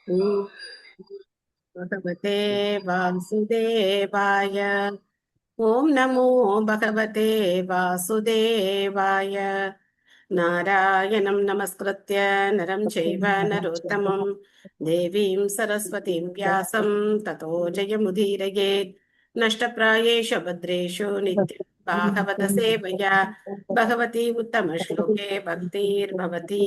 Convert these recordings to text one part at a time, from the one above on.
ॐ भगवते वासुदेवाय। ॐ नमो भगवते वासुदेवाय। नारायणं नमस्कृत्य नरं चैव नरोत्तमं देवीं सरस्वतीं व्यासं ततो जयमुदीरयेत्। नष्टप्रायेषु भद्रेषु नित्यं भागवत सेवया भगवती उत्तमश्लोके भक्तिर्भवति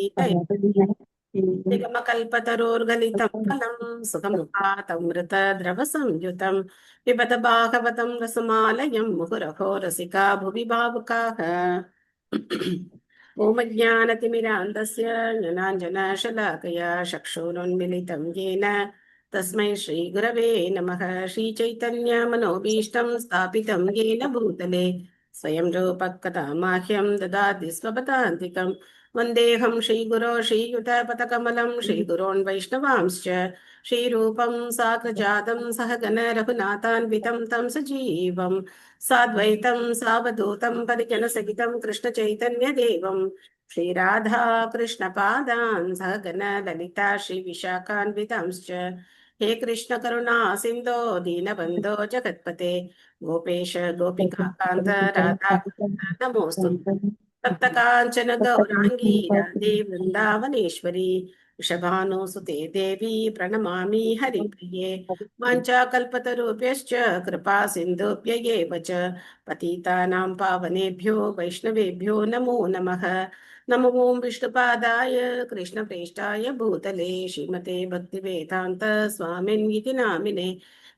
निगमकल्पतरोर्गलितं फलं सुखमुखातमृतद्रवसंयुतं पिबत भागवतं रसमालयं मुहुरहो रसिका भुवि भावुकाः। ओमज्ञानतिमिरान्धस्य ज्ञानाञ्जनशलाकया चक्षुरुन्मिलितं येन तस्मै श्रीगुरवे नमः। श्रीचैतन्यमनोभीष्टं स्थापितं येन भूतले स्वयं रूपः माह्यं ददाति स्वपदान्तिकम्। वन्देऽहं श्रीगुरो श्रीयुतपथकमलं श्रीगुरोन् वैष्णवांश्च श्रीरूपं साग्रजातं सहगण रघुनाथान्वितं तं सजीवं साद्वैतं सावधूतं परिजनसहितं कृष्णचैतन्यदेवं श्रीराधा कृष्णपादान् सहगण ललिता श्रीविशाखान्वितांश्च। हे कृष्ण करुणा सिन्धो दीनबन्धो जगत्पते गोपेश गोपिकान्त राधा नमोऽस्तु। सप्तकाञ्चन गौराङ्गी राधे वृन्दावनेश्वरी वृषभानुसुते देवी प्रणमामि हरिप्रिये। वाञ्छाकल्पतरुभ्यश्च कृपा सिन्धुभ्य एव च पतितानां पावनेभ्यो वैष्णवेभ्यो नमो नमः। नमो ॐ विष्णुपादाय कृष्णप्रेष्ठाय भूतले श्रीमते भक्तिवेदान्त स्वामिन्निति नामिने।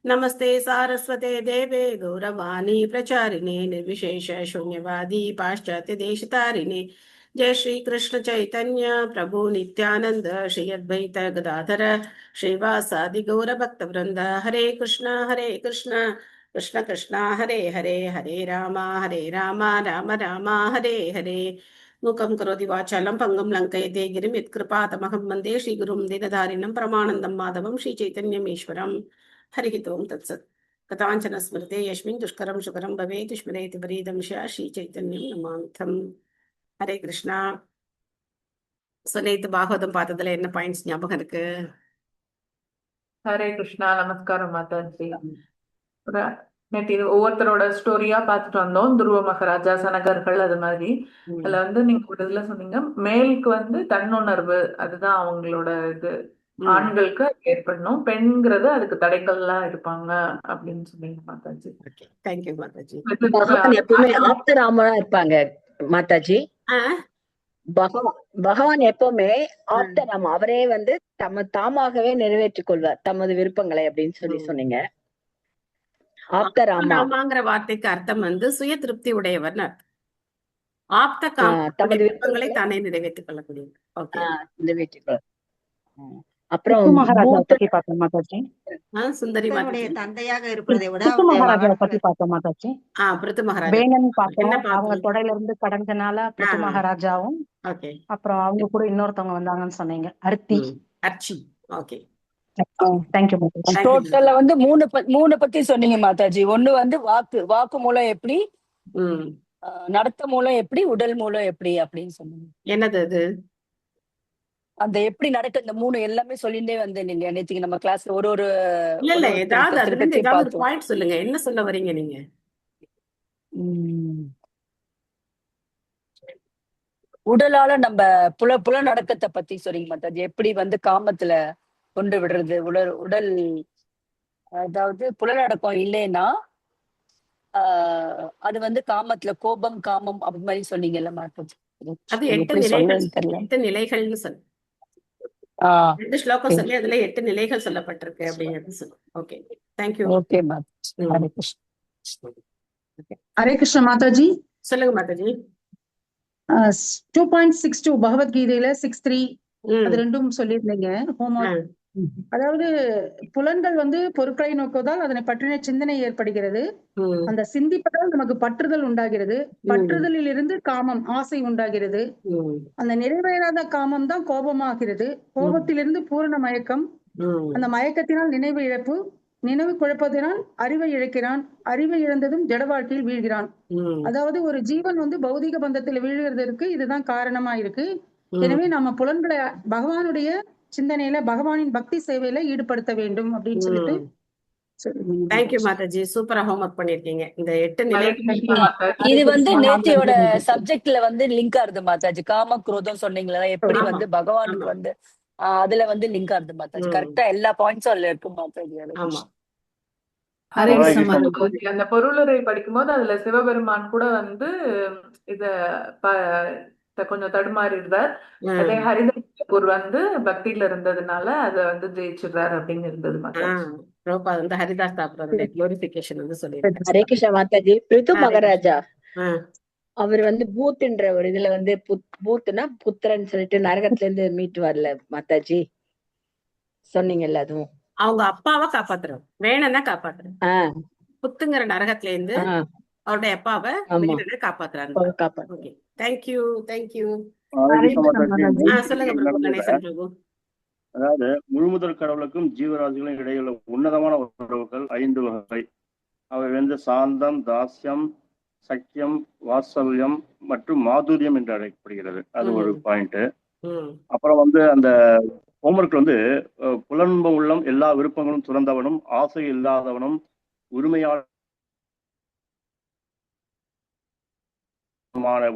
नमस्ते सारस्वते देवे गौरवाणी प्रचारिणे निर्विशेष शून्यवादी पाश्चात्य देशतारिणे। जय श्री कृष्ण चैतन्य प्रभु नित्यानंद श्री अद्वैत गदाधर श्रीवासादि गौर भक्त वृंद। हरे कृष्ण कृष्ण कृष्ण हरे हरे हरे राम राम राम हरे हरे। मूकं करोति वाचालं पङ्गुं लङ्कयते गिरिं यत्कृपातमहं वन्दे श्रीगुरुं दीनधारिणं परमानन्दं माधवं श्रीचैतन्यमीश्वरम्। हरिः ओं तत्सत्। कथाञ्चन स्मृते यस्मिन् दुष्करं सुकरं भवेत् स्मरेति वरीदं श्रीचैतन्यं नमामिथम्। ஹரே கிருஷ்ணா. நேத்து பாகவதம் பார்த்ததுல என்ன பாயிண்ட்ஸ் ஞாபகம் இருக்கு? ஹரே கிருஷ்ணா. நமஸ்காரம் மாதாஜி. நேற்று இது ஒவ்வொருத்தரோட ஸ்டோரியா பார்த்துட்டு வந்தோம். துருவ மகாராஜா, சனகர்கள், அது மாதிரி. அதுல நீங்க ஒரு இதுல சொன்னீங்க, மேலுக்கு தன்னுணர்வு, அதுதான் அவங்களோட இது. ஆண்களுக்கு ஏற்படணும், பெண்கிறது அதுக்கு தடைகள்லாம் இருப்பாங்க அப்படின்னு சொன்னீங்க மாதாஜி. தேங்க்யூ மாதாஜி. எப்பவுமே ஆப்தராமனா இருப்பாங்க மாதாஜி. பகவான் எப்பவுமே ஆப்தராம, அவரே தாமாகவே நிறைவேற்றிக் கொள்வார் தமது விருப்பங்களை அப்படின்னு சொன்னீங்க. ஆப்தராமாங்கிற வார்த்தைக்கு அர்த்தம் சுய திருப்தி உடையவர். ஆப்த தமது விருப்பங்களை தானே நிறைவேற்றிக் கொள்ளக்கூடியவர். ஓகே, நிறைவேற்றிக் கொள்ள. அப்புறம் சுந்தரி தந்தையாக இருப்பதை விட மகாராஜா பத்தி பார்த்தோம் மாதாஜி. பிருத்து மகாராஜா வேணன் பார்த்தோம். அவங்க தொடையில இருந்து கடந்தனால பிருத்து மகாராஜாவும், அப்புறம் அவங்க கூட இன்னொருத்தவங்க வந்தாங்கன்னு சொன்னீங்க, அர்ச்சி. ஓகே, தேங்க்யூ மாதாஜி. டோட்டல்ல மூணு பத்தி சொன்னீங்க மாதாஜி. ஒண்ணு வாக்கு மூலம் எப்படி, நடத்த மூலம் எப்படி, உடல் மூலம் எப்படி அப்படின்னு சொன்னீங்க. என்னது அது? அந்த எப்படி நடக்க, இந்த மூணு எல்லாமே சொல்லிட்டே வந்தேன் இல்லையா நேற்றுக்கு நம்ம கிளாஸ்ல. ஒரு ஏதாவது பாயிண்ட் சொல்லுங்க, என்ன சொல்ல வரீங்க நீங்க? உடலால நம்ம புலநடக்கத்தை பத்தி சொல்றீங்க மாதாஜி. எப்படி காமத்துல கொண்டு விடுறது உடல், அதாவது புலநடக்கம் இல்லைன்னா அது காமத்துல கோபம் காமம் அப்படி மாதிரி சொன்னீங்கல்ல மாதாஜி. அது 8 நிலைகள்னு சொல்லு. 2 ஸ்லோகம் சொல்லி அதுல 8 நிலைகள் சொல்லப்பட்டிருக்கு அப்படிங்கிறது சொல்லு. Okay, thank you. Okay Mataji. Hare Krishna. Hare Krishna Mataji. சொல்லுங்க மாதாஜி. 2.62 பகவத்கீதையில 6.3 அது ரெண்டும் சொல்லியிருந்தீங்க. அதாவது புலன்கள் பொருட்களை நோக்குவதால் அதனை பற்றின சிந்தனை ஏற்படுகிறது. அந்த சிந்திப்பதால் நமக்கு பற்றுதல் உண்டாகிறது. பற்றுதலில் இருந்து காமம், ஆசை உண்டாகிறது. அந்த நிறைவேறாத காமம் தான் கோபமாகிறது. கோபத்திலிருந்து பூரண மயக்கம், அந்த மயக்கத்தினால் நினைவு இழப்பு, நினைவு குழப்பத்தினால் அறிவை இழக்கிறான். அறிவை இழந்ததும் ஜட வாழ்க்கையில் வீழ்கிறான். அதாவது ஒரு ஜீவன் பௌதிக பந்தத்தில் வீழ்கிறதுக்கு இதுதான் காரணமா இருக்கு. எனவே நம்ம புலன்களை பகவானுடைய சிந்தனையில பகவானின் பக்தி சேவையில ஈடுபடுத்த வேண்டும் அப்படின்னு சொல்லிட்டு தேங்க்யூ மாதாஜி. சூப்பரா ஹோம்ஒர்க் பண்ணிருக்கீங்க. இந்த 8 ஹரே நிலைகள் கிருஷ்ணா மாதாஜி. இது வந்து நேத்தியோட சப்ஜெக்ட்ல வந்து லிங்க் ஆகுது மாதாஜி. காம குரோதம் சொன்னீங்களா, எப்படி ஆமா, வந்து பகவானுக்கு ஆமா. வந்து அதுல வந்து லிங்க் ஆகுது மாதாஜி. ம். கரெக்டா எல்லா பாயிண்ட்ஸும் அதுல இருக்கு மாதாஜி. ஆமா. ஹரே ஹரே கிருஷ்ணா கிருஷ்ணா மாதாஜி. அந்த பொருளுரை படிக்கும்போது அதுல சிவபெருமான் கூட வந்து இத கொஞ்சம் தடுமாறிடுறார். அதே ம். ஹரிதாஸ் கபூர் வந்து பக்தியில இருந்ததுனால அத வந்து ஜெயிச்சிடுறாரு அப்படின்னு இருந்தது மாதாஜி. பிரபுபாத் வந்து ஹரிதாஸ் தாக்கூருடைய குளோரிபிகேஷன் வந்து சொல்லியிருக்காரு. ஹரே கிருஷ்ணா மாதாஜி. பிருது ஹரே கிருஷ்ணா. மகாராஜா ஆ, அவர் வந்து பூத்ன்ற ஒரு இதுல வந்து பூத்துனா புத்திரன்னு சொல்லிட்டு நரகத்துல இருந்து மீட்டு வரல மாதாஜி, சொன்னீங்கல்ல அதுவும். அவங்க அப்பாவை காப்பாத்துறோம், வேணனை காப்பாத்துறோம். ஆஹ் புத்துங்கிற நரகத்துல இருந்து ஆஹ் அவருடைய அப்பாவை ஆமா, வேணனை காப்பாத்துறாரு. காப்பாத்து. Okay, thank you thank you. Hare Hare Krishna Krishna Mataji. Mataji. சொல்லுங்க பிரபு, நடந்ததுல கணேசன் பிரபு. அதாவது முழுமுதற் கடவுளுக்கும் ஜீவராசிகளும் இடையுள்ள உன்னதமான உறவுகள் 5 வகை. அவை வந்து சாந்தம், தாஸ்யம், சக்கியம், வாத்சல்யம் மற்றும் மாதுரியம் என்று அழைக்கப்படுகிறது. அது ஒரு பாயிண்ட். ம், அப்புறம் வந்து அந்த ஹோம்ஒர்க்ல வந்து புலன்ப உள்ளம் எல்லா விருப்பங்களும் துறந்தவனும் ஆசை இல்லாதவனும் உரிமையான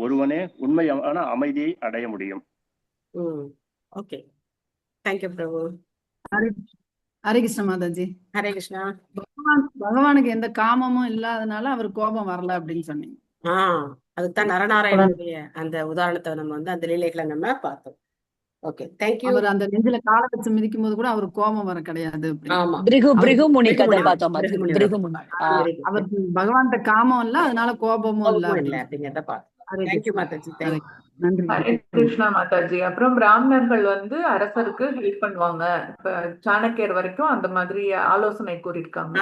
ஒருவனே உண்மையான அமைதியை அடைய முடியும். ம். ஓகே, தேங்க்யூ பிரபு. ஹரே கிருஷ்ண மாதாஜி. ஹரே கிருஷ்ணா. பகவானுக்கு எந்த காமமும் இல்லாதனால அவர் கோபம் வரல அப்படின்னு சொன்னீங்க. அதுக்குதான் நரநாராயணனுடைய அந்த உதாரணத்தை நம்ம வந்து அந்த லீலைகளை நம்ம பார்த்தோம். Okay, thank you. அவர் அந்த நெஞ்சில காலை வச்சு மிதிக்கும் போது கூட அவர் கோபம் வர கிடையாது அப்படின்னு. ஆமா, பிருகு முனி கதை பிருகுமுனி பார்த்தோம் மாதாஜி. பிருகுமுனி பிருகு முனி. Very good. அவருக்கு பகவான்கிட்ட காமம் இல்ல, அதனால கோபமும் இல்ல கோபமும் இல்லை அப்படின்னு. அப்படிங்கிறத பார்த்தோம். ஹரே தேங்க்யூ கிருஷ்ணா. மாதாஜி. ஹரே தேங்க்யூ. நன்றி. ஹரே கிருஷ்ணா மாதாஜி. அப்புறம் பிராமணர்கள் வந்து அரசருக்கு ஹெல்ப் பண்ணுவாங்க. இப்ப சாணக்கியர் வரைக்கும் அந்த மாதிரி ஆலோசனை கூறியிருக்காங்க.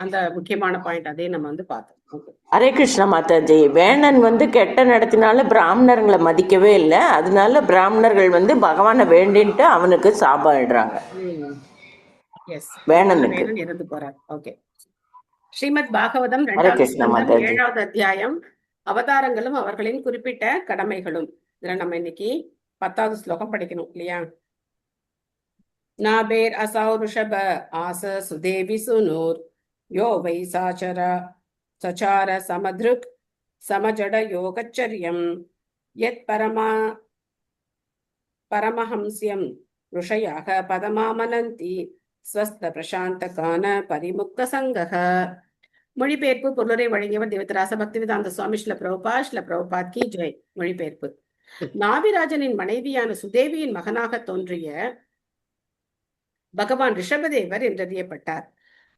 அந்த முக்கியமான பாயிண்ட் அதே நம்ம வந்து பார்த்தோம். Okay. ஹரே கிருஷ்ணா மாதாஜி. வேணன் வந்து கெட்ட நடத்தினால பிராமணர்களை மதிக்கவே இல்லை. அதனால பிராமணர்கள் வந்து பகவானை வேண்டின்ட்டு அவனுக்கு சாபம் இடுறாங்க. Yes. வேணனுக்கு. வேணன் இறந்து போறார். ஓகே. ஸ்ரீமத் பாகவதம் ஹரே கிருஷ்ணா 2வது மாதாஜி. 7வது அத்தியாயம், அவதாரங்களும் அவர்களின் குறிப்பிட்ட கடமைகளும். இதுல நம்ம இன்னைக்கு 10வது ஸ்லோகம் படிக்கணும் இல்லையா? நாபேர் அசௌ ருஷப ஆச சுதேவி சுனூர் யோ வை சச்சார சமத்ருக் சமஜட யோகச்சரியம் யத் பரமஹம்ஸ்யம் ருஷயாக பதமாமனந்தி ஸ்வஸ்த பிரசாந்த கான பரிமுக்த சங்கக. மொழிபெயர்ப்பு பொருளரை வழங்கியவர் திவத்திராச பக்திவேதாந்த சுவாமி ஸ்ரீல பிரபுபாத் கி ஜெய். மொழிபெயர்ப்பு. நாபிராஜனின் மனைவியான சுதேவியின் மகனாக தோன்றிய பகவான் ரிஷபதேவர் என்றறியப்பட்டார்.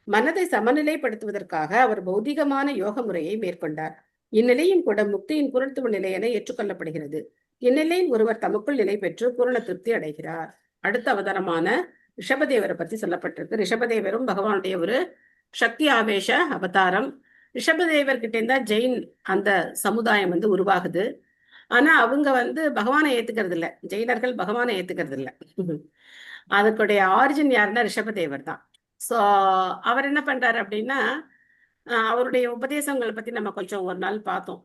மனதை சமநிலைப்படுத்துவதற்காக அவர் பௌதிகமான யோக முறையை மேற்கொண்டார். இந்நிலையும் கூட முக்தியின் பூரணத்துவ நிலை என ஏற்றுக்கொள்ளப்படுகிறது. இந்நிலையில் ஒருவர் தமக்குள் நிலை பெற்று பூரண திருப்தி அடைகிறார். அடுத்த அவதாரமான ரிஷபதேவரை பத்தி சொல்லப்பட்டிருக்கு. ரிஷபதேவரும் பகவானுடைய ஒரு சக்தி ஆவேச அவதாரம். ரிஷபதேவர் கிட்ட இருந்தா ஜெயின் அந்த சமுதாயம் வந்து உருவாகுது. ஆனா அவங்க வந்து பகவானை ஏத்துக்கிறது இல்ல. ஜெயினர்கள் பகவானை ஏத்துக்கிறது இல்ல. அதுக்குடைய ஆரிஜின் யாருன்னா ரிஷபதேவர் தான். ஸோ அவர் என்ன பண்றாரு அப்படின்னா, அவருடைய உபதேசங்களை பத்தி நம்ம கொஞ்சம் ஒரு நாள் பார்த்தோம்.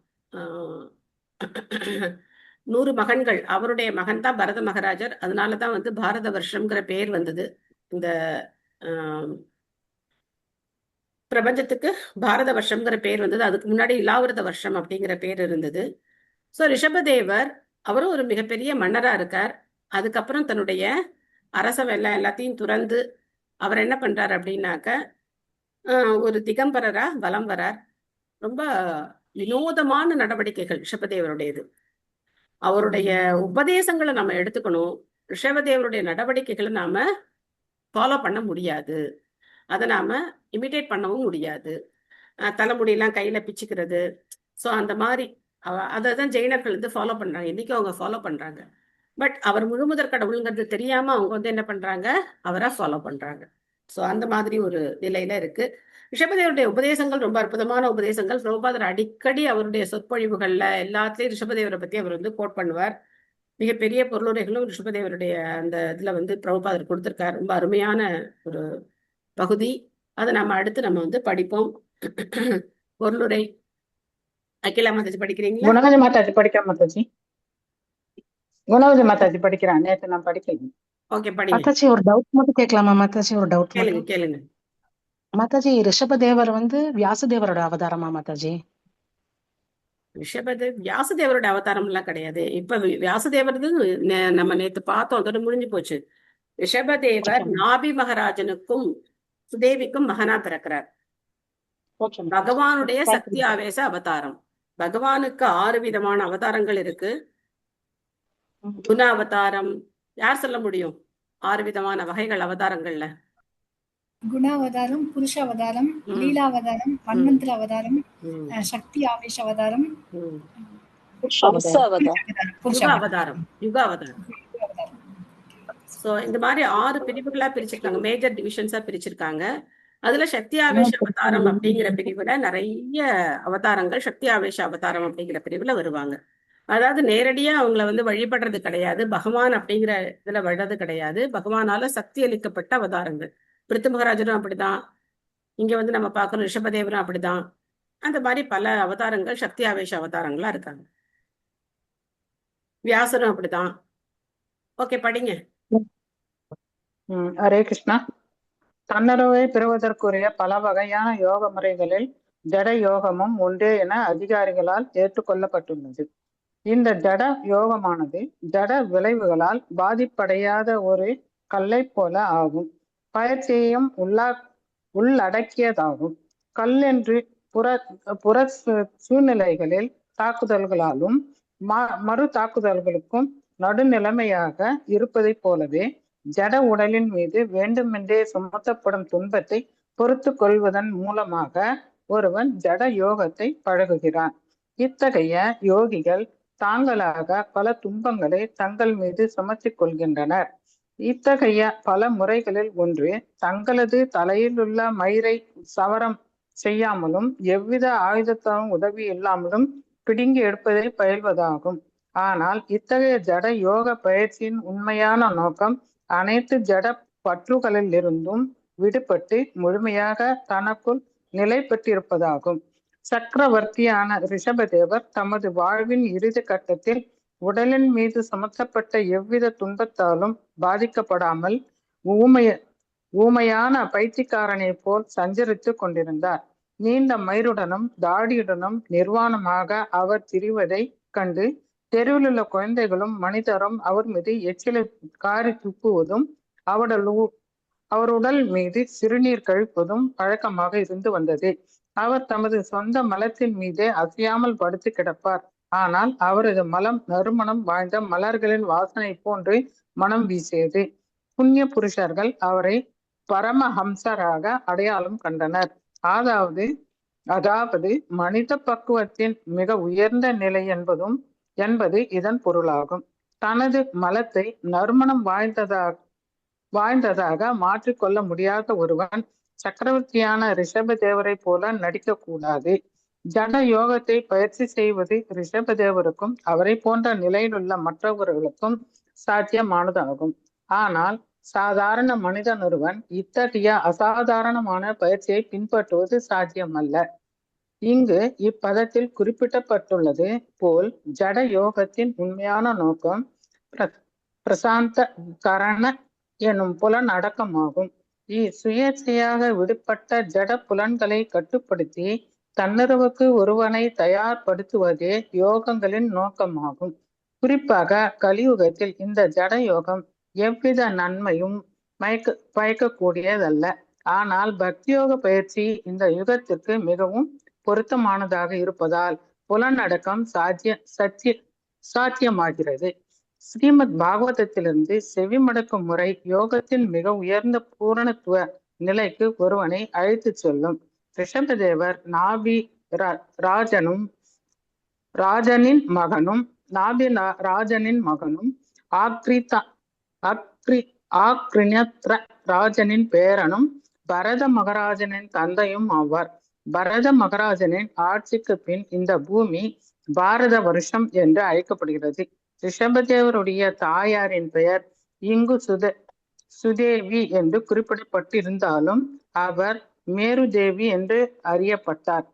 100 மகன்கள். அவருடைய மகன் தான் பரத மகாராஜர். அதனாலதான் வந்து பாரத வருஷம்ங்கிற பேர் வந்தது. இந்த பிரபஞ்சத்துக்கு பாரத வருஷம்ங்கிற பேர் வந்தது. அதுக்கு முன்னாடி இலாவிரத வருஷம் அப்படிங்கிற பேர் இருந்தது. ஸோ ரிஷபதேவர் அவரும் ஒரு மிகப்பெரிய மன்னரா இருக்கார். அதுக்கப்புறம் தன்னுடைய அரச எல்லாத்தையும் துறந்து அவர் என்ன பண்றாரு அப்படின்னாக்க ஒரு திகம்பரரா வலம் வரார். ரொம்ப வினோதமான நடவடிக்கைகள் ரிஷபதேவருடையது. அவருடைய உபதேசங்களை நம்ம எடுத்துக்கணும். ரிஷபதேவருடைய நடவடிக்கைகளை நாம ஃபாலோ பண்ண முடியாது. அதை நாம இமிடேட் பண்ணவும் முடியாது. தலைமுடியெல்லாம் கையில பிச்சுக்கிறது. ஸோ அந்த மாதிரி அதை தான் ஜெயினர்கள் வந்து ஃபாலோ பண்றாங்க. இன்னைக்கு அவங்க ஃபாலோ பண்றாங்க. பட் அவர் முழுமுதற் கடவுளுங்கிறது தெரியாம அவங்க வந்து என்ன பண்றாங்க, அவரை ஃபாலோ பண்றாங்க. ஸோ அந்த மாதிரி ஒரு நிலையில இருக்கு. ரிஷபதேவருடைய உபதேசங்கள் ரொம்ப அற்புதமான உபதேசங்கள். பிரபுபாதர் அடிக்கடி அவருடைய சொற்பொழிவுகள்ல எல்லாத்திலையும் ரிஷபதேவரை பத்தி அவர் வந்து கோட் பண்ணுவார். மிகப்பெரிய பொருளுரைகளும் ரிஷபதேவருடைய அந்த இதுல வந்து பிரபுபாதர் கொடுத்திருக்கார். ரொம்ப அருமையான ஒரு பகுதி. அதை நம்ம அடுத்து நம்ம வந்து படிப்போம். பொருளுரை அகிலா மாதாஜி படிக்கிறீங்களா? குணவதி மாதாஜி படிக்கிறேன் மாதாஜி. குணவதி மாதாஜி படிக்கிறான். நேற்று நான் படிக்கிறேன். ஓகே, படிங்க. மாதாஜி ஒரு டவுட் மட்டும் கேட்கலாமா மாதாஜி? ஒரு டவுட் கேளுங்க மட்டும். கேளுங்க. மாதாஜி, ரிஷபதேவர் வந்து வியாசதேவரோட அவதாரமா மாதாஜி? ரிஷபதேவ் வியாசதேவரோட அவதாரம் எல்லாம் கிடையாது. இப்ப வியாசதேவரது நம்ம நேத்து பார்த்தோம், அதோட முடிஞ்சு போச்சு. ரிஷபதேவர் ஓகே நாபி மகாராஜனுக்கும் சுதேவிக்கும் மகனா பிறக்கிறார். ஓகே பகவானுடைய சக்தி தேங்க்யூ. ஆவேச அவதாரம். பகவானுக்கு 6 விதமான அவதாரங்கள் இருக்கு. குண அவதாரம், யார் சொல்ல முடியும் 6 விதமான வகைகள் அவதாரங்கள்ல? குணாவதாரம், புருஷ அவதாரம், ம், லீலாவதாரம், ம், மன்வந்திர அவதாரம், ம், சக்தி ஆவேஷ அவதாரம், ம். புருஷ ஹம்ச அவதாரம். அவதாரம். புருஷ யுக அவதாரம். அவதாரம், யுக அவதாரம். சோ இந்த மாதிரி 6 பிரிவுகளா பிரிச்சிருக்காங்க, மேஜர் டிவிஷன்ஸா பிரிச்சிருக்காங்க. அதுல சக்தி ஆவேச அவதாரம் அப்படிங்கிற பிரிவுல நிறைய அவதாரங்கள் சக்தி ஆவேச அவதாரம் அப்படிங்கிற பிரிவுல வருவாங்க. அதாவது நேரடியா அவங்கள வந்து வழிபடுறது கிடையாது, பகவான் அப்படிங்கிற இதுல வர்றது கிடையாது, பகவானால சக்தி அளிக்கப்பட்ட அவதாரங்கள். பிருத்து மகாராஜரும் அப்படிதான், இங்க வந்து நம்ம பார்க்கணும் ரிஷபதேவரும் அப்படிதான். அந்த மாதிரி பல அவதாரங்கள் சக்தி ஆவேச அவதாரங்களா இருக்காங்க. வியாசரும் அப்படிதான். ஓகே, படிங்க. ஹரே கிருஷ்ணா. தன்னுறவை பெறுவதற்குரிய பல வகையான யோக முறைகளில் ஜட யோகமும் ஒன்றே என அதிகாரிகளால் ஏற்றுக்கொள்ளப்பட்டுள்ளது. இந்த ஜட யோகமானது ஜட விளைவுகளால் பாதிப்படையாத ஒரு கல்லை போல ஆகும். பயிற்சியையும் உள்ளடக்கியதாகும். கல் என்று புற சூழ்நிலைகளில் தாக்குதல்களாலும் மறு தாக்குதல்களுக்கும் நடுநிலைமையாக இருப்பதை போலவே ஜட உடலின் மீது வேண்டுமென்றே சுமத்தப்படும் துன்பத்தை பொறுத்து கொள்வதன் மூலமாக ஒருவன் ஜட யோகத்தை பழகுகிறான். இத்தகைய யோகிகள் தாங்களாக பல துன்பங்களை தங்கள் மீது சுமத்திக் கொள்கின்றனர். இத்தகைய பல முறைகளில் ஒன்று தங்களது தலையில் உள்ள மயிரை சவரம் செய்யாமலும் எவ்வித ஆயுதத்தாலும் உதவி இல்லாமலும் பிடுங்கி எடுப்பதை பயில்வதாகும். ஆனால் இத்தகைய ஜட யோக பயிற்சியின் உண்மையான நோக்கம் அனைத்து ஜட பற்றுகளில் இருந்தும் விடுபட்டு முழுமையாக தனக்குள் நிலை பெற்றிருப்பதாகும். சக்கரவர்த்தியான ரிஷபதேவர் தமது வாழ்வின் இறுதி கட்டத்தில் உடலின் மீது சுமத்தப்பட்ட எவ்வித துன்பத்தாலும் பாதிக்கப்படாமல் ஊமையான பைத்தியக்காரனை போல் சஞ்சரித்து கொண்டிருந்தார். நீண்ட மயிருடனும் தாடியுடனும் நிர்வாணமாக அவர் திரிவதை கண்டு தெருவில் உள்ள குழந்தைகளும் மனிதரும் அவர் மீது எச்சிலை காரி துப்புவதும் அவர் உடல் மீது சிறுநீர் கழிப்பதும் பழக்கமாக இருந்து வந்தது. அவர் தமது சொந்த மலத்தின் மீதே அசையாமல் படுத்து கிடப்பார். ஆனால் அவரது மலம் நறுமணம் வாய்ந்த மலர்களின் வாசனை போன்று மனம் வீசியது. புண்ணிய புருஷர்கள் அவரை பரமஹம்சராக அடையாளம் கண்டனர். அதாவது மனித பக்குவத்தின் மிக உயர்ந்த நிலை என்பது இதன் பொருளாகும். தனது மலத்தை நறுமணம் வாய்ந்ததாக மாற்றிக்கொள்ள முடியாத ஒருவன் சக்கரவர்த்தியான ரிஷபதேவரை போல நடிக்க கூடாது. ஜட யோகத்தை பயிற்சி செய்வது ரிஷபதேவருக்கும் அவரை போன்ற நிலையிலுள்ள மற்றவர்களுக்கும் சாத்தியமானதாகும். ஆனால் சாதாரண மனிதன் ஒருவன் இத்தகைய அசாதாரணமான பயிற்சியை பின்பற்றுவது சாத்தியமல்ல. இங்கு இப்பதத்தில் குறிப்பிடப்பட்டுள்ளது போல் ஜட யோகத்தின் உண்மையான நோக்கம் பிரசாந்த கரண எனும் புலன் அடக்கமாகும். சுயேட்சையாக விடுபட்ட ஜட புலன்களை கட்டுப்படுத்தி தன்னுறவுக்கு ஒருவனை தயார்படுத்துவதே யோகங்களின் நோக்கமாகும். குறிப்பாக கலியுகத்தில் இந்த ஜட யோகம் எவ்வித நன்மையும் பயக்கக்கூடியதல்ல. ஆனால் பக்தியோக பயிற்சி இந்த யுகத்திற்கு மிகவும் பொருத்தமானதாக இருப்பதால் புலனடக்கம் சாத்தியமாகிறது. ஸ்ரீமத் பாகவதத்திலிருந்து செவிமடக்கும் முறை யோகத்தின் மிக உயர்ந்த பூரணத்துவ நிலைக்கு ஒருவனை அழைத்து செல்லும். ரிஷபதேவர் நாபி ராஜனின் மகனும் ஆக்ரித்ர ராஜனின் பேரனும் பரத மகாராஜனின் தந்தையும் ஆவார். பரத மகாராஜனின் ஆட்சிக்கு பின் இந்த பூமி பாரத வருஷம் என்று அழைக்கப்படுகிறது. ரிஷபதேவருடைய தாயாரின் பெயர் இங்கு சுதேவி என்று குறிப்பிடப்பட்டிருந்தாலும் அவர் மேருதேவி என்று அறியப்பட்டார்.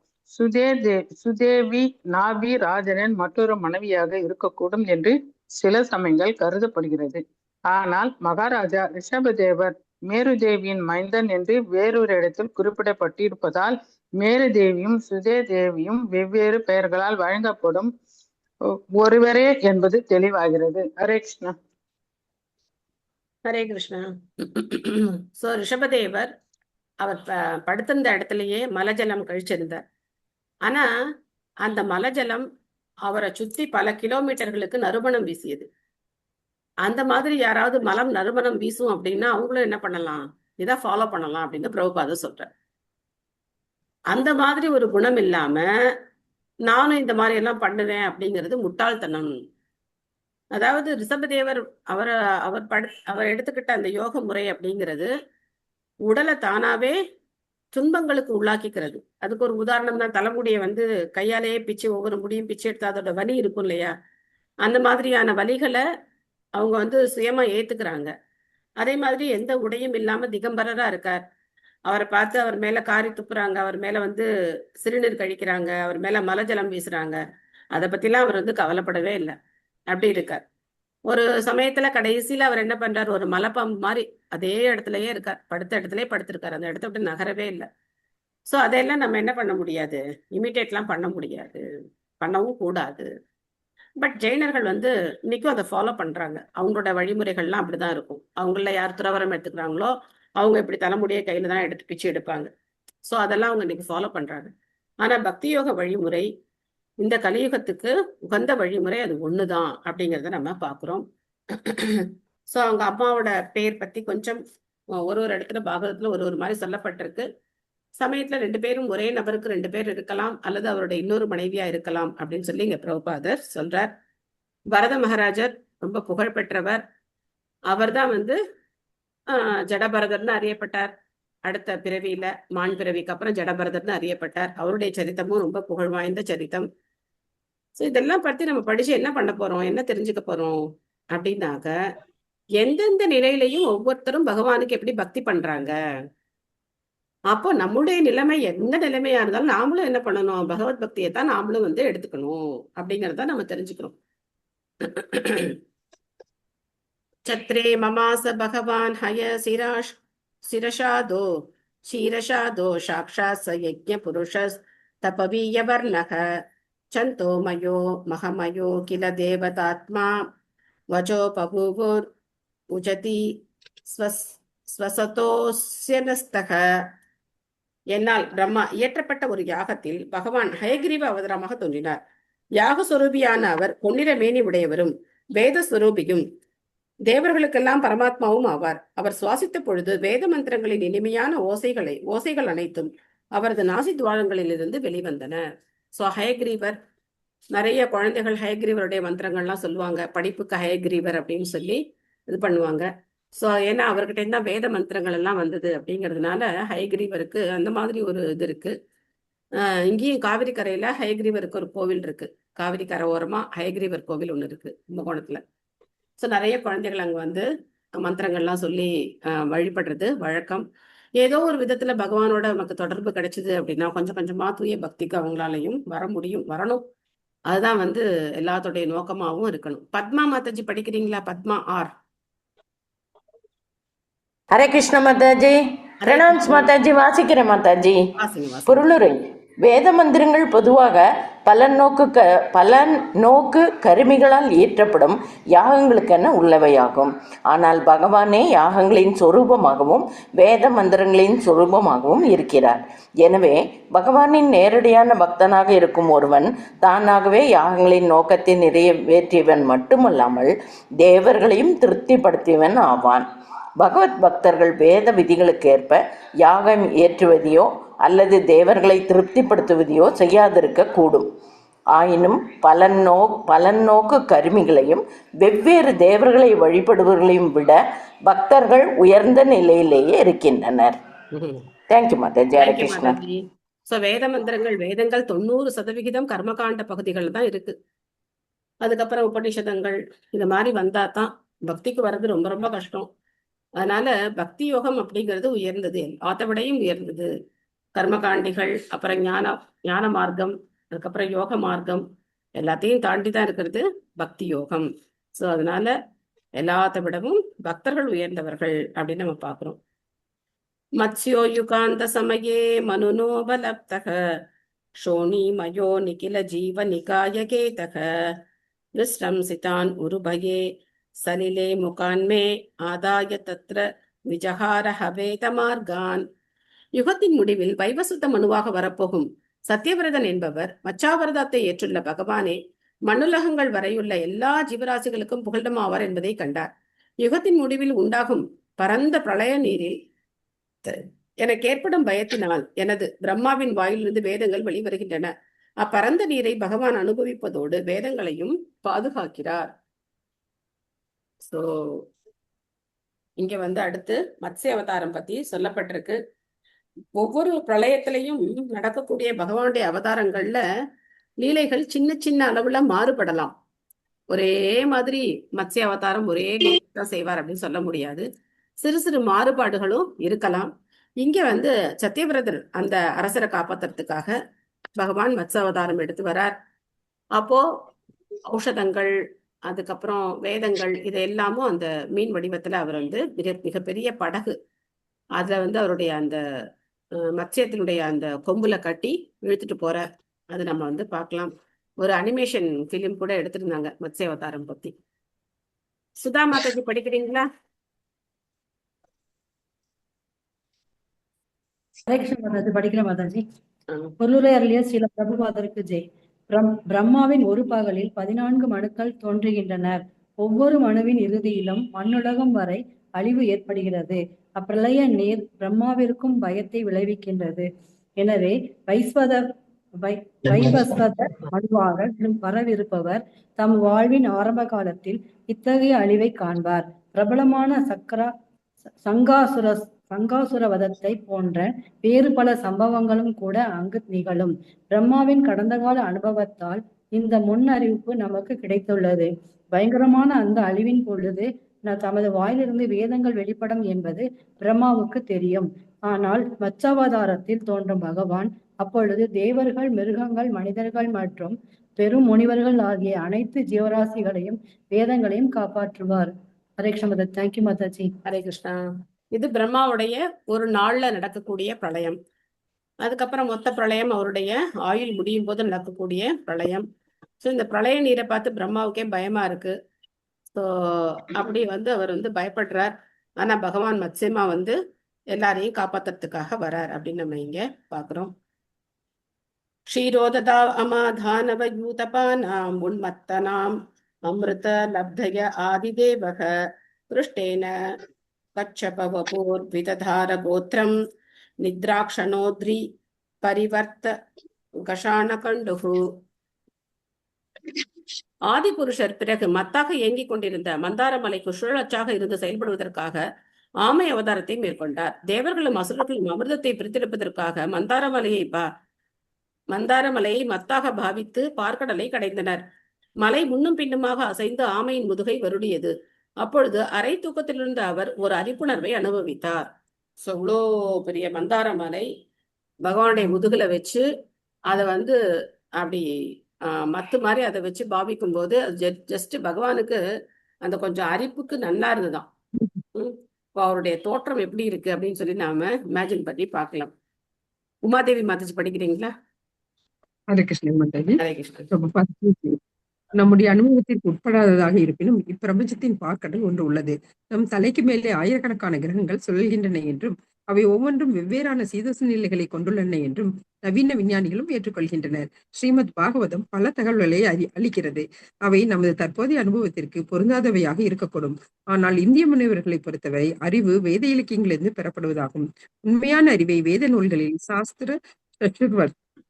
சுதேவி நாபி ராஜனின் மற்றொரு மனைவியாக இருக்கக்கூடும் என்று சில சமயங்கள் கருதப்படுகிறது. ஆனால் மகாராஜா ரிஷபதேவர் மேருதேவியின் மைந்தன் என்று வேறொரு இடத்தில் குறிப்பிடப்பட்டிருப்பதால் மேருதேவியும் சுதேதேவியும் வெவ்வேறு பெயர்களால் வழங்கப்படும் ஒருவரே என்பது தெளிவாகிறது. ஹரே கிருஷ்ணா. ஹரே கிருஷ்ணா. சோ ரிஷபதேவர் அவர் படுத்திருந்த இடத்துலயே மலஜலம் கழிச்சிருந்தார். ஆனா அந்த மலஜலம் அவரை சுத்தி பல கிலோமீட்டர்களுக்கு நறுமணம் வீசியது. அந்த மாதிரி யாராவது மலம் நறுமணம் வீசும் அப்படின்னா அவங்களும் என்ன பண்ணலாம், இதை ஃபாலோ பண்ணலாம் அப்படின்னு பிரபுபாதர் சொல்றார். அந்த மாதிரி ஒரு குணம் இல்லாம நானும் இந்த மாதிரி எல்லாம் பண்ணுவேன் அப்படிங்கிறது முட்டாள்தனம். அதாவது ரிஷபதேவர் அவர் எடுத்துக்கிட்ட அந்த யோக முறை அப்படிங்கிறது உடலை தானாவே துன்பங்களுக்கு உள்ளாக்கிக்கிறது. அதுக்கு ஒரு உதாரணம் தான், தலைமுடியை கையாலேயே பிச்சு ஒவ்வொரு முடியும் பிச்சு எடுத்து அதோட வலி இருக்கும் இல்லையா, அந்த மாதிரியான வலிகளை அவங்க சுயமா ஏத்துக்கிறாங்க. அதே மாதிரி எந்த உடையும் இல்லாம திகம்பரரா இருக்கார். அவரை பார்த்து அவர் மேல காரி துப்புறாங்க, அவர் மேல சிறுநீர் கழிக்கிறாங்க, அவர் மேல மலஜலம் வீசுறாங்க. அதை பத்திலாம் அவர் கவலைப்படவே இல்லை, அப்படி இருக்கார். ஒரு சமயத்துல கடைசியில அவர் என்ன பண்றாரு, ஒரு மலைப்பாம்பு மாதிரி அதே இடத்துலயே இருக்கார், படுத்த இடத்துலயே படுத்திருக்காரு, அந்த இடத்த விட்டு நகரவே இல்லை. சோ அதையெல்லாம் நம்ம என்ன பண்ண முடியாது, இமிட்டேட்லாம் பண்ண முடியாது, பண்ணவும் கூடாது. பட் ஜெயினர்கள் இன்னைக்கும் அதை ஃபாலோ பண்றாங்க. அவங்களோட வழிமுறைகள்லாம் அப்படிதான் இருக்கும். அவங்கள யார் துறவரம் எடுத்துக்கிறாங்களோ அவங்க இப்படி தலைமுடியை கையில தான் எடுத்து பிச்சு எடுப்பாங்க. சோ அதெல்லாம் அவங்க இன்னைக்கு ஃபாலோ பண்றாங்க. ஆனா பக்தி யோக வழிமுறை இந்த கலியுகத்துக்கு உகந்த வழிமுறை அது ஒண்ணுதான் அப்படிங்கிறத நம்ம பாக்குறோம். சோ அவங்க அம்மாவோட பேர் பத்தி கொஞ்சம் ஒரு இடத்துல பாகவதத்துல ஒரு மாதிரி சொல்லப்பட்டிருக்கு. சமயத்துல 2 பேரும் ஒரே நபருக்கு 2 பேர் இருக்கலாம், அல்லது அவருடைய இன்னொரு மனைவியா இருக்கலாம் அப்படின்னு சொல்லி இங்க பிரபுபாதர் சொல்றார். பரத மகாராஜர் ரொம்ப புகழ் பெற்றவர். அவர் தான் ஜடபரதர்னு அறியப்பட்டார். அடுத்த பிறவியில மான் பிறவிக்கு அப்புறம் ஜடபரதர்னு அறியப்பட்டார். அவருடைய சரித்தமும் ரொம்ப புகழ் வாய்ந்த சரித்தம். சோ இதெல்லாம் பத்தி நம்ம படிச்சு என்ன பண்ண போறோம், என்ன தெரிஞ்சுக்க போறோம் அப்படின்னாக்க, எந்தெந்த நிலையிலையும் ஒவ்வொருத்தரும் பகவானுக்கு எப்படி பக்தி பண்றாங்க. அப்போ நம்முடைய நிலைமை எந்த நிலைமையா இருந்தாலும் நாமளும் என்ன பண்ணணும், பகவத் பக்தியை தான் நாமளும் எடுத்துக்கணும் அப்படிங்கறத நம்ம தெரிஞ்சுக்கணும். சத்ரே மமாச பகவான் ஹய சிரஷாதோ ஷீரஷாதோ சாக்ஷாத் ச யஜ்ஞ புருஷஸ் தபவீய வர்ணக சந்தோ மயோ மகமயோ கில தேவதாத்மா வஜோ பபுவோர் உஜதி ஸ்வசதோஸ்யனஸ்தக. என்னால் பிரம்மா இயற்றப்பட்ட ஒரு யாகத்தில் பகவான் ஹயகிரீவ அவதாரமாக தோன்றினார். யாக சொரூபியான அவர் பொன்னிற மேனி உடையவரும் வேத ஸ்வரூபியும் தேவர்களுக்கெல்லாம் பரமாத்மாவும் ஆவார். அவர் சுவாசித்த பொழுது வேத மந்திரங்களின் இனிமையான ஓசைகள் அனைத்தும் அவரது நாசி துவாரங்களிலிருந்து வெளிவந்தன. சோ ஹயகிரீவர், நிறைய குழந்தைகள் ஹயகிரீவருடைய மந்திரங்கள்லாம் சொல்லுவாங்க, படிப்புக்கு ஹயகிரீவர் அப்படின்னு சொல்லி இது பண்ணுவாங்க. சோ ஏன்னா அவர்கிட்ட இருந்தா வேத மந்திரங்கள் எல்லாம் வந்தது அப்படிங்கிறதுனால ஹயகிரீவருக்கு அந்த மாதிரி ஒரு இது இருக்கு. இங்கேயும் காவிரி கரையில ஹயகிரீவருக்கு ஒரு கோவில் இருக்கு. காவிரி கரை ஓரமா ஹயகிரீவர் கோவில் ஒண்ணு இருக்கு கும்பகோணத்துல. சோ நிறைய குழந்தைகள் அங்க மந்திரங்கள்லாம் சொல்லி வழிபடுறது வழக்கம். ஏதோ ஒரு விதத்துல பகவானோட நமக்கு தொடர்பு கிடைச்சது அப்படின்னா கொஞ்சம் கொஞ்சமா தூய பக்திக்கு அவங்களாலையும் வரணும். அதுதான் எல்லாத்தோடைய நோக்கமாவும் இருக்கணும். பத்மா மாதாஜி படிக்கிறீங்களா? பத்மா ஆர். ஹரே கிருஷ்ண மாதாஜி. பிரணாம்ஸ் மாதாஜி. வாசிக்கிறேன் மாதாஜி. பொருளுரை. வேத மந்திரங்கள் பொதுவாக பலநோக்கு கருமிகளால் இயற்றப்படும் யாகங்களுக்கென உள்ளவையாகும். ஆனால் பகவானே யாகங்களின் சொரூபமாகவும் வேத மந்திரங்களின் சொரூபமாகவும் இருக்கிறார். எனவே பகவானின் நேரடியான பக்தனாக இருக்கும் ஒருவன் தானாகவே யாகங்களின் நோக்கத்தை நிறைவேற்றியவன் மட்டுமல்லாமல் தேவர்களையும் திருப்திப்படுத்தியவன் ஆவான். பகவத் பக்தர்கள் வேத விதிகளுக்கேற்ப யாகம் ஏற்றுவதையோ அல்லது தேவர்களை திருப்திப்படுத்துவதையோ செய்யாதிருக்க கூடும். ஆயினும் பலநோக்கு கருமிகளையும் வெவ்வேறு தேவர்களை வழிபடுபவர்களையும் விட பக்தர்கள் உயர்ந்த நிலையிலேயே இருக்கின்றனர். தேங்க்யூ மாதாஜி. ஹரே கிருஷ்ணா. வேத மந்திரங்கள், வேதங்கள் 90% கர்மகாண்ட பகுதிகள் தான் இருக்கு. அதுக்கப்புறம் உபநிஷதங்கள் இந்த மாதிரி வந்தா தான் பக்திக்கு வர்றது ரொம்ப ரொம்ப கஷ்டம். அதனால பக்தி யோகம் அப்படிங்கிறது உயர்ந்தது, அதை விடையும் உயர்ந்தது. கர்மகாண்டிகள், அப்புறம் ஞான மார்க்கம், அதுக்கப்புறம் யோக மார்க்கம் எல்லாத்தையும் தாண்டி தான் இருக்கிறது பக்தி யோகம். ஸோ அதனால எல்லாத்த விடவும் பக்தர்கள் உயர்ந்தவர்கள் அப்படின்னு நம்ம பார்க்கிறோம். மத்ஸ்யோ யுகாந்த சமயே மனுனோபலப்தக ஷோணிமயோ நிகில ஜீவ நிகாயகேதக விஸ்ரம்சிதான் உருபயே சலிலே முகான்மே ஆதாய தத்ர விஜஹாரஹ வேத மார்கான். யுகத்தின் முடிவில் வைவசுத்த மனுவாக வரப்போகும் சத்தியவிரதன் என்பவர் மச்சாவரதத்தை ஏற்றுள்ள பகவானே மண்ணுலகங்கள் வரையுள்ள எல்லா ஜீவராசிகளுக்கும் புகழ்டமாவார் என்பதை கண்டார். யுகத்தின் முடிவில் உண்டாகும் பரந்த பிரளய நீரில் எனக்கு ஏற்படும் பயத்தினால் எனது பிரம்மாவின் வாயிலிருந்து வேதங்கள் வெளிவருகின்றன. அப்பரந்த நீரை பகவான் அனுபவிப்பதோடு வேதங்களையும் பாதுகாக்கிறார். சோ இங்க அடுத்து மத்ஸ்ய அவதாரம் பத்தி சொல்லப்பட்டிருக்கு. ஒவ்வொரு பிரளயத்திலையும் நடக்கக்கூடிய பகவானுடைய அவதாரங்கள்ல லீலைகள் சின்ன சின்ன அளவுல மாறுபடலாம். ஒரே மாதிரி மத்ஸ்ய அவதாரம் ஒரே தான் செய்வார் அப்படின்னு சொல்ல முடியாது. சிறு சிறு மாறுபாடுகளும் இருக்கலாம். இங்க சத்தியவிரதர் அந்த அரசரை காப்பாத்துறதுக்காக பகவான் மத்ஸ்ய அவதாரம் எடுத்து வரார். அப்போ ஔஷதங்கள், அதுக்கப்புறம் வேதங்கள், இது எல்லாமும் அந்த மீன் வடிவத்துல அவர் மிகப்பெரிய படகு, அதுல அவருடைய அந்த மத்ஸ்யத்தினுடைய அந்த கொம்புல கட்டி இழுத்துட்டு போறார். அது நம்ம பார்க்கலாம். ஒரு அனிமேஷன் பிலிம் கூட எடுத்திருந்தாங்க மத்ஸ்ய அவதாரம் பத்தி. சுதா மாதாஜி படிக்கிறீங்களா? படிக்கிற மாதாஜி. பொருளுரை அருளிய ஸ்ரீல பிரபுபாதருக்கு ஜெய். பிரம்மாவின் ஒரு பகலில் 14 மனுக்கள் தோன்றுகின்றனர். ஒவ்வொரு மனுவின் இறுதியிலும் மண்ணுலகம் வரை அழிவு ஏற்படுகிறது. அப்பிரளய நீர் பிரம்மாவிற்கும் பயத்தை விளைவிக்கின்றது. எனவே வைவஸ்வத மனுவாக வரவிருப்பவர் தம் வாழ்வின் ஆரம்ப காலத்தில் இத்தகைய அழிவை காண்பார். பிரபலமான சங்காசுரவதத்தை போன்ற வேறு பல சம்பவங்களும் கூட அங்கு நிகழும். பிரம்மாவின் கடந்த கால அனுபவத்தால் இந்த முன் அறிவிப்பு நமக்கு கிடைத்துள்ளது. பயங்கரமான அந்த அழிவின் பொழுது தமது வாயிலிருந்து வேதங்கள் வெளிப்படும் என்பது பிரம்மாவுக்கு தெரியும். ஆனால் மத்ஸ்யாவதாரத்தில் தோன்றும் பகவான் அப்பொழுது தேவர்கள், மிருகங்கள், மனிதர்கள் மற்றும் பெரும் முனிவர்கள் ஆகிய அனைத்து ஜீவராசிகளையும் வேதங்களையும் காப்பாற்றுவார். ஹரே கிருஷ்ணா. தேங்க்யூ மாதாஜி. ஹரே கிருஷ்ணா. இது பிரம்மாவுடைய ஒரு நாள்ல நடக்கக்கூடிய பிரளயம். அதுக்கப்புறம் மொத்த பிரளயம் அவருடைய ஆயுள் முடியும் போது நடக்கக்கூடிய பிரளயம். ஸோ இந்த பிரளய நீரை பார்த்து பிரம்மாவுக்கே பயமா இருக்கு. ஸோ அப்படி அவர் பயப்படுறார். ஆனா பகவான் மத்ஸ்யமா எல்லாரையும் காப்பாத்துறதுக்காக வரார் அப்படின்னு நம்ம இங்க பாக்குறோம். க்ஷீரோததா அமாதானவ யூதபானாம் உன்மத்தனாம் அமிர்த லப்தய ஆதிதேவக பிருஷ்டேன கச்சபவபோர் விததார கோத்ரம் நித்ராக்ஷணோத்ரி பரிவர்த்த கஷாண கண்டுகு. ஆதி புருஷர் பிறகு மத்தாக இயங்கிக் கொண்டிருந்த மந்தாரமலைக்கு சுழற்சாக இருந்து செயல்படுவதற்காக ஆமை அவதாரத்தை மேற்கொண்டார். தேவர்களும் அசுரர்களும் அமிர்தத்தை பிரித்தெடுப்பதற்காக மந்தாரமலையை மத்தாக பாவித்து பார்க்கடலை கடைந்தனர். மலை முன்னும் பின்னுமாக அசைந்து ஆமையின் முதுகை வருடியது. அப்பொழுது அரை தூக்கத்திலிருந்த அவர் ஒரு அறிப்புணர்வை அனுபவித்தார். ஸோ இவ்வளோ பெரிய மந்தாரமலை பகவானுடைய முதுகுல வச்சு அதை அப்படி மத்து மாதிரி அதை வச்சு பாவிக்கும் போது ஜஸ்ட் பகவானுக்கு அந்த கொஞ்சம் அரிப்புக்கு நல்லா இருந்துதான். இப்போ அவருடைய தோற்றம் எப்படி இருக்கு அப்படின்னு சொல்லி நாம இமேஜின் பண்ணி பார்க்கலாம். உமாதேவி மாதாஜி படிக்கிறீங்களா? ஹரே கிருஷ்ணன் மாதாஜி. ஹரே கிருஷ்ணன். நம்முடைய அனுபவத்திற்கு உட்படாததாக இருப்பினும் இப்பிரபஞ்சத்தின் பார்க்கடல் ஒன்று உள்ளது. நம் தலைக்கு மேலே ஆயிரக்கணக்கான கிரகங்கள் சுழல்கின்றன என்றும் அவை ஒவ்வொன்றும் வெவ்வேறான சீதோஷ நிலைகளை கொண்டுள்ளன என்றும் நவீன விஞ்ஞானிகளும் ஏற்றுக்கொள்கின்றனர். ஸ்ரீமத் பாகவதம் பல தகவல்களை அளிக்கிறது. அவை நமது தற்போதைய அனுபவத்திற்கு பொருந்தாதவையாக இருக்கக்கூடும். ஆனால் இந்திய முனிவர்களை பொறுத்தவரை அறிவு வேத இலக்கியங்களிலிருந்து பெறப்படுவதாகும். உண்மையான அறிவை வேத நூல்களில் சாஸ்திர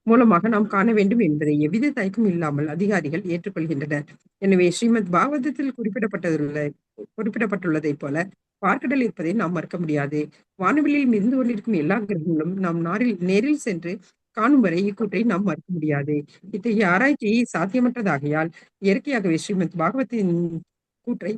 மூலமாக நாம் காண வேண்டும் என்பதை எவ்வித தயக்கம் இல்லாமல் அதிகாரிகள் ஏற்றுக்கொள்கின்றனர். எனவே ஸ்ரீமத் பாகவதத்தில் குறிப்பிடப்பட்டுள்ளதை போல பார்க்கடல் இருப்பதை நாம் மறுக்க முடியாது. வானவெளியில் மிதந்து கொண்டிருக்கும் எல்லா கிரகங்களும் நாம் நேரில் சென்று காணும் வரை இக்கூற்றை நாம் மறுக்க முடியாது. இத்தகைய ஆராய்ச்சி சாத்தியமற்றதாகையால் இயற்கையாகவே ஸ்ரீமத் பாகவத்தின் கூற்றை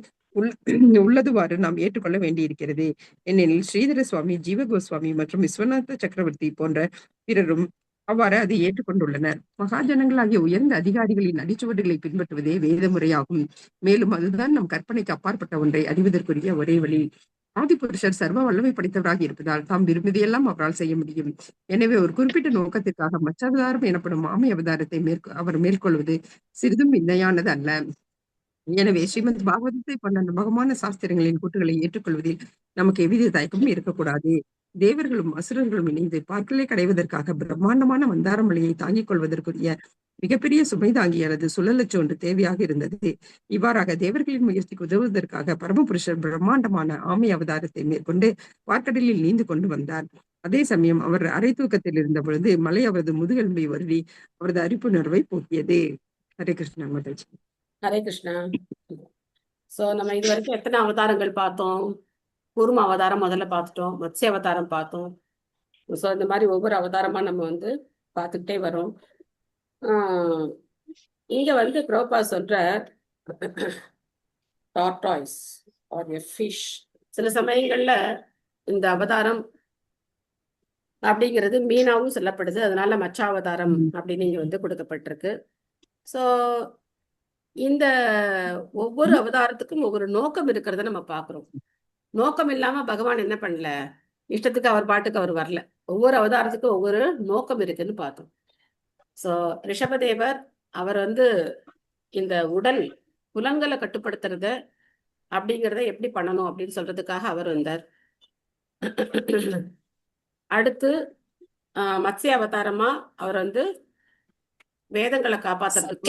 உள்ளதுவாறு நாம் ஏற்றுக்கொள்ள வேண்டியிருக்கிறது. ஏனெனில் ஸ்ரீதர சுவாமி, ஜீவ கோஸ்வாமி மற்றும் விஸ்வநாத சக்கரவர்த்தி போன்ற பிறரும் அவ்வாறு அதை ஏற்றுக்கொண்டுள்ளனர். மகாஜனங்களாகிய உயர்ந்த அதிகாரிகளின் அடிச்சுவடுகளை பின்பற்றுவதே வேத முறையாகும். மேலும் அதுதான் நம் கற்பனைக்கு அப்பாற்பட்ட ஒன்றை அறிவதற்குரிய ஒரே வழி. ஆதிபுருஷர் சர்வ வல்லமை படைத்தவராக இருப்பதால் தாம் விரும்பியதெல்லாம் அவரால் செய்ய முடியும். எனவே ஒரு குறிப்பிட்ட நோக்கத்திற்காக மச்சாவதாரம் எனப்படும் ஆமை அவதாரத்தை அவர் மேற்கொள்வது சிறிதும் விந்தையானது அல்ல. எனவே ஸ்ரீமத் பாகவதத்தை போன்ற நம்பகமான சாஸ்திரங்களின் கூட்டுகளை ஏற்றுக்கொள்வதில் நமக்கு எவ்வித தயக்கமும் இருக்கக்கூடாது. தேவர்களும் அசுரர்களும் இணைந்து பார்க்கலை கடைவதற்காக பிரம்மாண்டமான மந்தாரமலையை தாங்கிக் கொள்வதற்குரிய மிகப்பெரிய சுமை தாங்கியானது சுழலச்சு ஒன்று தேவையாக இருந்தது. இவ்வாறாக தேவர்களின் முயற்சிக்கு உதவுவதற்காக பரமபுருஷர் பிரம்மாண்டமான ஆமை அவதாரத்தை மேற்கொண்டு பார்க்கடலில் நீந்து கொண்டு வந்தார். அதே சமயம் அவர் அரை தூக்கத்தில் இருந்த பொழுது மலை அவரது முதுகெலும்பை வருடி அவரது அறிப்புணர்வை போக்கியது. ஹரே கிருஷ்ணா மாதாஜி. ஹரே கிருஷ்ணா. சோ நம்ம இது வரைக்கும் எத்தனை அவதாரங்கள் பார்த்தோம்? கூர்ம அவதாரம் முதல்ல பார்த்துட்டோம், மத்ஸ்ய அவதாரம் பார்த்தோம். ஸோ இந்த மாதிரி ஒவ்வொரு அவதாரமா நம்ம வந்து பார்த்துக்கிட்டே வரோம். இங்க வந்து பிரபுபா சொல்ற டார்டாய்ஸ் ஆர் எ ஃபிஷ். சில சமயங்கள்ல இந்த அவதாரம் அப்படிங்கிறது மீனாவும் சொல்லப்படுது, அதனால மச்சாவதாரம் அப்படின்னு இங்க வந்து கொடுக்கப்பட்டிருக்கு. ஸோ இந்த ஒவ்வொரு அவதாரத்துக்கும் ஒவ்வொரு நோக்கம் இருக்கிறத நம்ம பார்க்குறோம். நோக்கம் இல்லாம பகவான் என்ன பண்ணல, இஷ்டத்துக்கு அவர் பாட்டுக்கு அவர் வரல. ஒவ்வொரு அவதாரத்துக்கும் ஒவ்வொரு நோக்கம் இருக்குன்னு பார்த்தோம். ஸோ ரிஷபதேவர் அவர் வந்து இந்த உடல் புலன்களை கட்டுப்படுத்துறத அப்படிங்கிறத எப்படி பண்ணணும் அப்படின்னு சொல்றதுக்காக அவர் வந்தார். அடுத்து மத்ஸ்ய அவதாரமா அவர் வந்து வேதங்களை காப்பாத்துறதுக்கு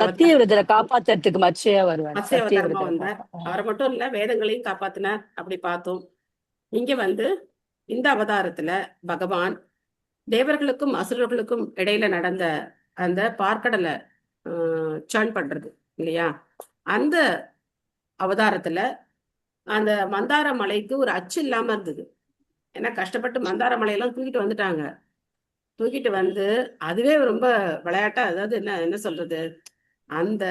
சத்தியவிரதரை காப்பாத்துறதுக்கு மத்ஸ்ய அவதாரமா வந்தார். அவரை மட்டும் இல்ல, வேதங்களையும் காப்பாத்தினார். அப்படி பார்த்தோம். இங்க வந்து இந்த அவதாரத்துல பகவான் தேவர்களுக்கும் அசுரர்களுக்கும் இடையில நடந்த அந்த பார்க்கடலை சர்ன் பண்றது இல்லையா, அந்த அவதாரத்துல அந்த மந்தார மலைக்கு ஒரு அச்சு இல்லாம இருந்தது. ஏன்னா கஷ்டப்பட்டு மந்தார மலையெல்லாம் தூக்கிட்டு வந்துட்டாங்க. தூக்கிட்டு வந்து அதுவே ரொம்ப விளையாட்டா, அதாவது என்ன சொல்றது, அந்த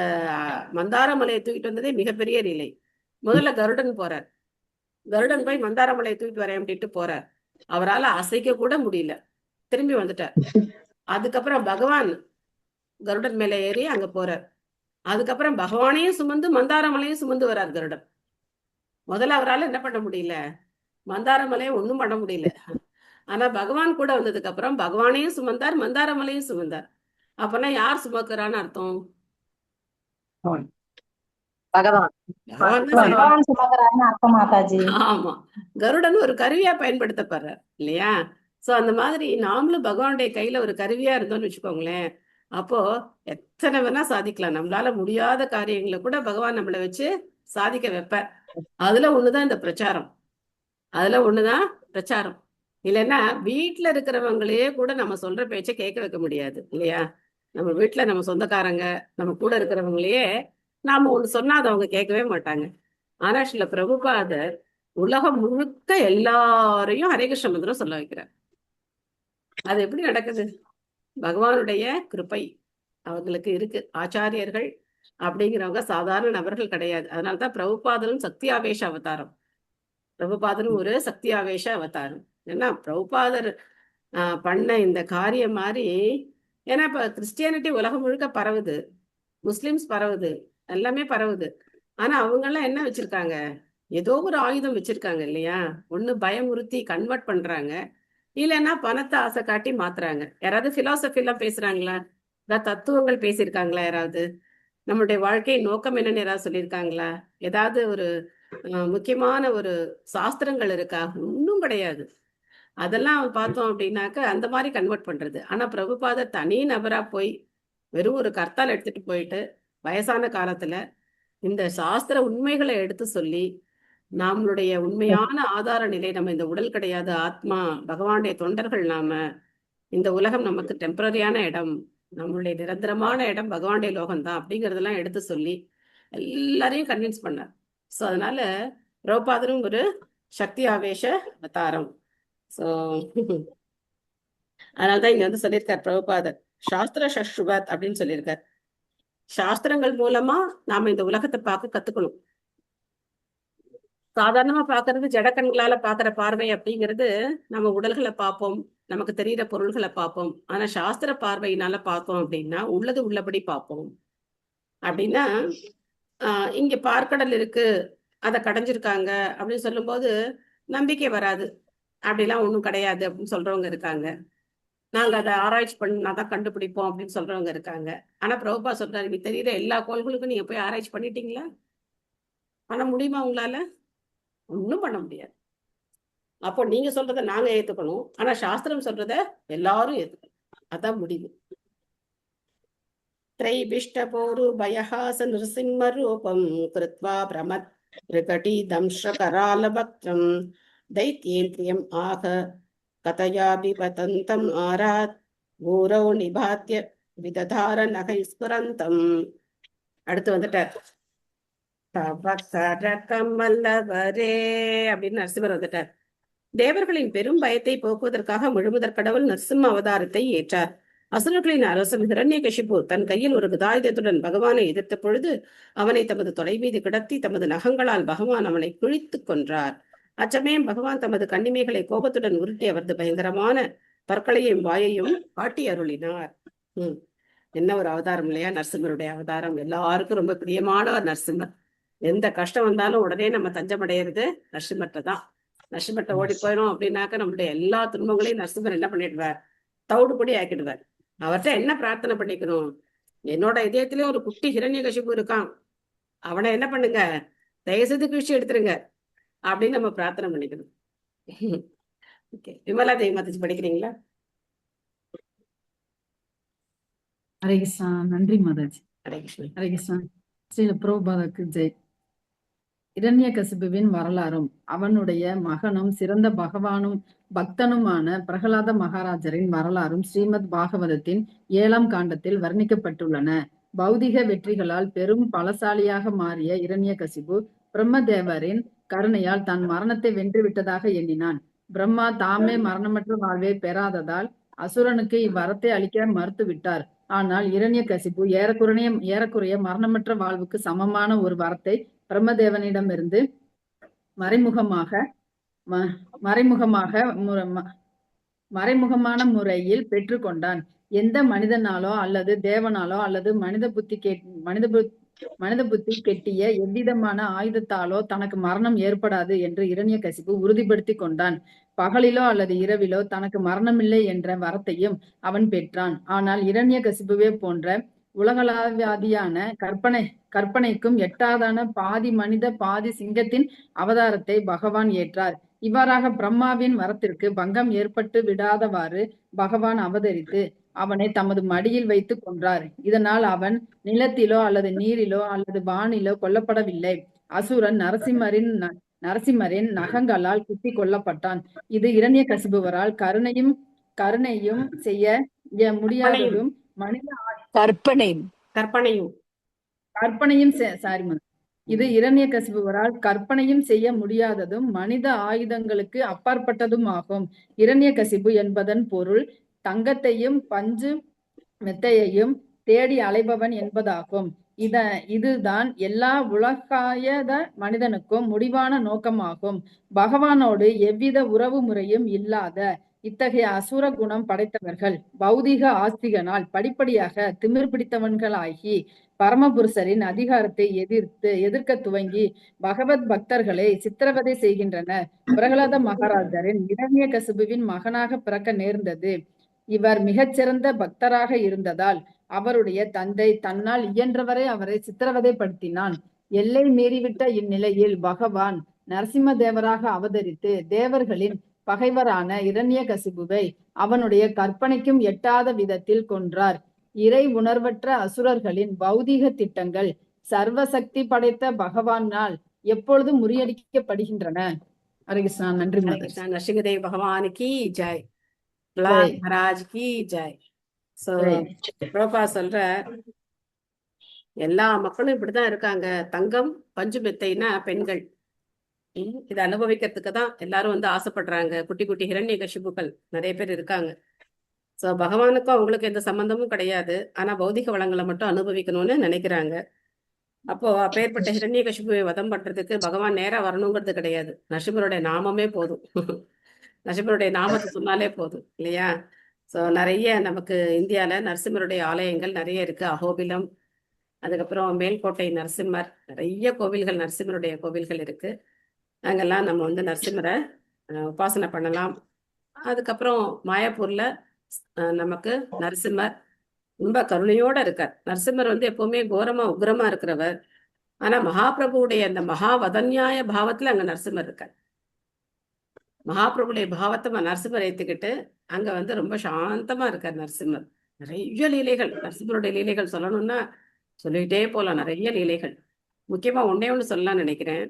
மந்தார மலையை தூக்கிட்டு வந்ததே மிகப்பெரிய லீலை. முதல்ல கருடன் போறார். கருடன் போய் மந்தார மலையை தூக்கிட்டு வரேன் அப்படின்ட்டு போறார். அவரால் அசைக்க கூட முடியல, திரும்பி வந்துட்டார். அதுக்கப்புறம் பகவான் கருடன் மேல ஏறி அங்க போறார். அதுக்கப்புறம் பகவானையும் சுமந்து மந்தார மலையும் சுமந்து வர்றார் கருடன். முதல்ல அவரால் என்ன பண்ண முடியல, மந்தார மலையை ஒண்ணும் பண்ண முடியல. ஆனா பகவான் கூட வந்ததுக்கு அப்புறம் பகவானையும் சுமந்தார், மந்தார மலையும் சுமந்தார். அப்பனா யார் சுமக்கிறான்னு அர்த்தம்? ஆமா, கருடன் ஒரு கருவியா பயன்படுத்தப்படுறார் இல்லையா? சோ அந்த மாதிரி நாமளும் பகவானுடைய கையில ஒரு கருவியா இருந்தோம்னு வச்சுக்கோங்களேன், அப்போ எத்தனை வேணா சாதிக்கலாம். நம்மளால முடியாத காரியங்களை கூட பகவான் நம்மளை வச்சு சாதிக்க வைப்பார். அதுல ஒண்ணுதான் இந்த பிரச்சாரம். இல்லைன்னா வீட்டுல இருக்கிறவங்களே கூட நம்ம சொல்ற பேச்சை கேட்க வைக்க முடியாது இல்லையா? நம்ம வீட்டுல நம்ம சொந்தக்காரங்க, நம்ம கூட இருக்கிறவங்களையே நாம ஒண்ணு சொன்னா அதை அவங்க கேட்கவே மாட்டாங்க. ஆனா ஸ்ரீல பிரபுபாதர் உலகம் முழுக்க எல்லாரையும் ஹரே கிருஷ்ண மந்திரம் சொல்ல வைக்கிறார். அது எப்படி நடக்குது? பகவானுடைய கிருபை அவங்களுக்கு இருக்கு. ஆச்சாரியர்கள் அப்படிங்கிறவங்க சாதாரண நபர்கள் கிடையாது. அதனால்தான் பிரபுபாதரும் சக்தி ஆவேச அவதாரம். பிரபுபாதரும் ஒரு சக்தி ஆவேச அவதாரம். ஏன்னா பிரபுபாதர் பண்ண இந்த காரியம் மாதிரி, ஏன்னா இப்ப கிறிஸ்டியானிட்டி உலகம் முழுக்க பரவுது, முஸ்லிம்ஸ் பரவுது, எல்லாமே பரவுது. ஆனா அவங்க எல்லாம் என்ன வச்சிருக்காங்க, ஏதோ ஒரு ஆயுதம் வச்சிருக்காங்க இல்லையா? ஒண்ணு பயமுறுத்தி கன்வெர்ட் பண்றாங்க, இல்லைன்னா பணத்தை ஆசை காட்டி மாத்துறாங்க. யாராவது பிலாசபி எல்லாம் பேசுறாங்களா? ஏதாவது தத்துவங்கள் பேசியிருக்காங்களா? யாராவது நம்மளுடைய வாழ்க்கை நோக்கம் என்னன்னு யாராவது சொல்லியிருக்காங்களா? ஏதாவது ஒரு முக்கியமான ஒரு சாஸ்திரங்கள் இருக்கா? ஒன்றும் கிடையாது. அதெல்லாம் பார்த்தோம் அப்படின்னாக்க அந்த மாதிரி கன்வெர்ட் பண்றது. ஆனா பிரபுபாதர் தனி நபரா போய் வெறும் ஒரு கர்த்தால் எடுத்துட்டு போயிட்டு வயசான காலத்துல இந்த சாஸ்திர உண்மைகளை எடுத்து சொல்லி, நம்மளுடைய உண்மையான ஆதார நிலை, நம்ம இந்த உடல் கிடையாது, ஆத்மா, பகவானுடைய தொண்டர்கள், நாம இந்த உலகம் நமக்கு டெம்பரரியான இடம், நம்மளுடைய நிரந்தரமான இடம் பகவானுடைய லோகம்தான் அப்படிங்கறதெல்லாம் எடுத்து சொல்லி எல்லாரையும் கன்வின்ஸ் பண்ணார். ஸோ அதனால பிரபுபாதரும் ஒரு சக்தி ஆவேச அவதாரம். ஸோ அதனால்தான் இங்க வந்து சொல்லியிருக்கார் பிரபுபாதர் சாஸ்திர சஷ்ருபத் அப்படின்னு சொல்லியிருக்கார். சாஸ்திரங்கள் மூலமா நாம இந்த உலகத்தை பார்க்க கத்துக்கணும். சாதாரணமா பாக்குறது ஜட கண்களால பாக்குற பார்வை அப்படிங்கிறது நம்ம உடல்களை பார்ப்போம், நமக்கு தெரியிற பொருள்களை பார்ப்போம். ஆனா சாஸ்திர பார்வையினால பார்த்தோம் அப்படின்னா உள்ளது உள்ளபடி பார்ப்போம். அப்படின்னா இங்க பார்க்கடல் இருக்கு, அதை கடைஞ்சிருக்காங்க அப்படின்னு சொல்லும்போது நம்பிக்கை வராது. அப்படிலாம் ஒண்ணும் கிடையாது அப்படின்னு சொல்றவங்க இருக்காங்க. நாங்க அதை ஆராய்ச்சி பண்ணாதான் கண்டுபிடிப்போம் அப்படின்னு சொல்றவங்க இருக்காங்க. ஆனா பிரபுபா சொல்றாரு, இங்க தெரியுற எல்லா கோள்களுக்கும் நீங்க போய் ஆராய்ச்சி பண்ணிட்டீங்களா? பண்ண முடியுமா உங்களால? ஒண்ணும் பண்ண முடியாது. அப்போ நீங்க சொல்றதை நாங்க ஏத்துக்கணும், ஆனா சாஸ்திரம் சொல்றத எல்லாரும் ஏத்துக்கணும். அதான் முடிவு. त्रैविष्टपोरु भयहास नृसिंहरूपं कृत्वा प्रमत्रिकटिदंशकरालवक्त्रं दैत्येन्द्रियम् आह कथयाभिपतन्तम् आरात् भूरौ निभात्य विदधार नखैस्फुरन्तम्. அடுத்து வந்துட்டார். கமல்லவரே அப்படின்னு நரசிம்மர் வந்துட்டார். தேவர்களின் பெரும் பயத்தை போக்குவதற்காக முழுமுதற் கடவுள் நரசிம்ம அவதாரத்தை ஏற்றார். அசுரர்களின் அரசன் ஹிரண்யகசிபு தன் கையில் ஒரு கதாயுதத்துடன் பகவானை எதிர்த்த பொழுது அவனை தமது தொடை மீது கிடத்தி தமது நகங்களால் பகவான் அவனை கிழித்துக் கொன்றார். அச்சமயம் பகவான் தமது கண்ணிமைகளை கோபத்துடன் உருட்டி அவரது பயங்கரமான பற்களையும் வாயையும் காட்டி அருளினார். என்ன ஒரு அவதாரம் இல்லையா நரசிம்மருடைய அவதாரம். எல்லாருக்கும் ரொம்ப பிரியமானவர் நரசிம்மர். எந்த கஷ்டம் வந்தாலும் உடனே நம்ம தஞ்சம் அடையிறது நரசிம்மர்ட்ட தான். நரசிம்மர்ட்ட ஓடி போயிடும் அப்படின்னாக்க நம்முடைய எல்லா துன்பங்களையும் நரசிம்மர் என்ன பண்ணிடுவார்? தவிடுபடி ஆக்கிடுவார். அவர்கிட்ட என்ன பிரார்த்தனை பண்ணிக்கணும்? என்னோட இதயத்திலே ஒரு குட்டி ஹிரண்யகசிபு இருக்கான், அவனை என்ன பண்ணுங்க, தயவுசெய்து கிழிச்சு எடுத்துருங்க அப்படின்னு நம்ம பிரார்த்தனை பண்ணிக்கணும். ஓகே, விமலா தேவி மாதாஜி படிக்கிறீங்களா? ஹரே கிருஷ்ணா. நன்றி மாதாஜி. ஹரே கிருஷ்ணன். ஹரே கிருஷ்ணா. ஸ்ரீல பிரபுபாதக்கு ஜெய். இரண்யகசிபுவின் வரலாறும் அவனுடைய மகனும் சிறந்த பகவானும் பக்தனுமான பிரகலாத மகாராஜரின் வரலாறும் ஸ்ரீமத் பாகவதத்தின் 7ஆம் காண்டத்தில் வர்ணிக்கப்பட்டுள்ளன. பௌதிக வெற்றிகளால் பெரும் பலசாலியாக மாறிய இரண்யகசிபு பிரம்மதேவரின் கருணையால் தன் மரணத்தை வென்றுவிட்டதாக எண்ணினான். பிரம்மா தாமே மரணமற்ற வாழ்வை பெறாததால் அசுரனுக்கு இவ்வரத்தை அளிக்க மறுத்துவிட்டார். ஆனால் இரண்யகசிபு ஏறக்குறைய மரணமற்ற வாழ்வுக்கு சமமான ஒரு வரத்தை பிரம்மதேவனிடமிருந்து மறைமுகமான முறையில் பெற்றுக்கொண்டான். எந்த மனிதனாலோ அல்லது தேவனாலோ அல்லது மனித புத்தி கெட்டிய எவ்விதமான ஆயுதத்தாலோ தனக்கு மரணம் ஏற்படாது என்று இரண்யகசிபு உறுதிப்படுத்தி கொண்டான். பகலிலோ அல்லது இரவிலோ தனக்கு மரணமில்லை என்ற வரத்தையும் அவன் பெற்றான். ஆனால் இரண்யகசிபுவே போன்ற உலகளாவியான கற்பனைக்கும் எட்டாதான பாதி மனித பாதி சிங்கத்தின் அவதாரத்தை பகவான் ஏற்றார். இவ்வாறாக பிரம்மாவின் வரத்திற்கு பங்கம் ஏற்பட்டு விடாதவாறு பகவான் அவதரித்து அவனை தமது மடியில் வைத்து கொன்றார். இதனால் அவன் நிலத்திலோ அல்லது நீரிலோ அல்லது வானிலோ கொல்லப்படவில்லை. அசுரன் நரசிம்மரின் நகங்களால் குத்தி கொல்லப்பட்டான். இது இரண்யகசிபுவரால் கருணையும் செய்ய முடியாததும் இது இரண்யகசிபுவரால் கற்பனையும் செய்ய முடியாததும் மனித ஆயுதங்களுக்கு அப்பாற்பட்டதும் ஆகும். இரண்யகசிபு என்பதன் பொருள் தங்கத்தையும் பஞ்சு மெத்தையையும் தேடி அலைபவன் என்பதாகும். இதுதான் எல்லா உலகாயத மனிதனுக்கும் முடிவான நோக்கமாகும். பகவானோடு எவ்வித உறவு முறையும் இல்லாத இத்தகைய அசுர குணம் படைத்தவர்கள் பௌதிக ஆஸ்திகனால் படிப்படியாக திமிர் பிடித்தவன்களாகி பரமபுருஷரின் அதிகாரத்தை எதிர்க்க துவங்கி பகவத் பக்தர்களை சித்திரவதை செய்கின்றனர். பிரகலாத மகாராஜரின் இரண்யகசிபுவின் மகனாக பிறக்க நேர்ந்தது. இவர் மிகச்சிறந்த பக்தராக இருந்ததால் அவருடைய தந்தை தன்னால் இயன்றவரை அவரை சித்திரவதைப்படுத்தினான். எல்லை மீறிவிட்ட இந்நிலையில் பகவான் நரசிம்ம தேவராக அவதரித்து தேவர்களின் பகைவரான இரண்யகசிபுவை அவனுடைய கற்பனைக்கும் எட்டாத விதத்தில் கொன்றார். இறை உணர்வற்ற அசுரர்களின் பௌதீக திட்டங்கள் சர்வசக்தி படைத்த பகவானால் எப்பொழுதும் முறியடிக்கப்படுகின்றன. ஹரே கிருஷ்ணா. நன்றி. நரசிங்கதேவ் பகவானுக்கு ஜெய். மகாராஜ் கி ஜெய். சோ பிரபா சொல்ற எல்லா மக்களும் இப்படிதான் இருக்காங்க. தங்கம் பஞ்சு மெத்தைனா பெண்கள். இதை அனுபவிக்கிறதுக்கு தான் எல்லாரும் வந்து ஆசைப்படுறாங்க. குட்டி குட்டி ஹிரண்யகசிபுக்கள் நிறைய பேர் இருக்காங்க. சோ பகவானுக்கும் அவங்களுக்கு எந்த சம்பந்தமும் கிடையாது. ஆனா பௌதிக வளங்களை மட்டும் அனுபவிக்கணும்னு நினைக்கிறாங்க. அப்போ அப்பேற்பட்ட ஹிரண்யகசிபுவை வதம் பண்றதுக்கு பகவான் நேரா வரணுங்கிறது கிடையாது, நரசிம்மருடைய நாமமே போதும். நரசிம்மருடைய நாமத்தை சொன்னாலே போதும் இல்லையா? ஸோ நிறைய நமக்கு இந்தியால நரசிம்மருடைய ஆலயங்கள் நிறைய இருக்கு. அஹோபிலம், அதுக்கப்புறம் மேல்கோட்டை நரசிம்மர், நிறைய கோவில்கள் நரசிம்மருடைய கோவில்கள் இருக்கு. அங்கெல்லாம் நம்ம வந்து நரசிம்மரை உபாசனை பண்ணலாம். அதுக்கப்புறம் மாயாப்பூர்ல நமக்கு நரசிம்மர் ரொம்ப கருணையோட இருக்கார். நரசிம்மர் வந்து எப்பவுமே கோரமா உக்ரமா இருக்கிறவர். ஆனா மகாபிரபுவுடைய அந்த மகாவதன்யாய பாவத்துல அங்க நரசிம்மர் இருக்கார். மகாபிரபுடைய பாவத்தை நரசிம்மர் ஏத்துக்கிட்டு அங்க வந்து ரொம்ப சாந்தமா இருக்கார் நரசிம்மர். நிறைய லீலைகள், நரசிம்மருடைய லீலைகள் சொல்லணும்னா சொல்லிட்டே போலாம், நிறைய லீலைகள். முக்கியமா ஒண்ணு சொல்லலாம்னு நினைக்கிறேன்.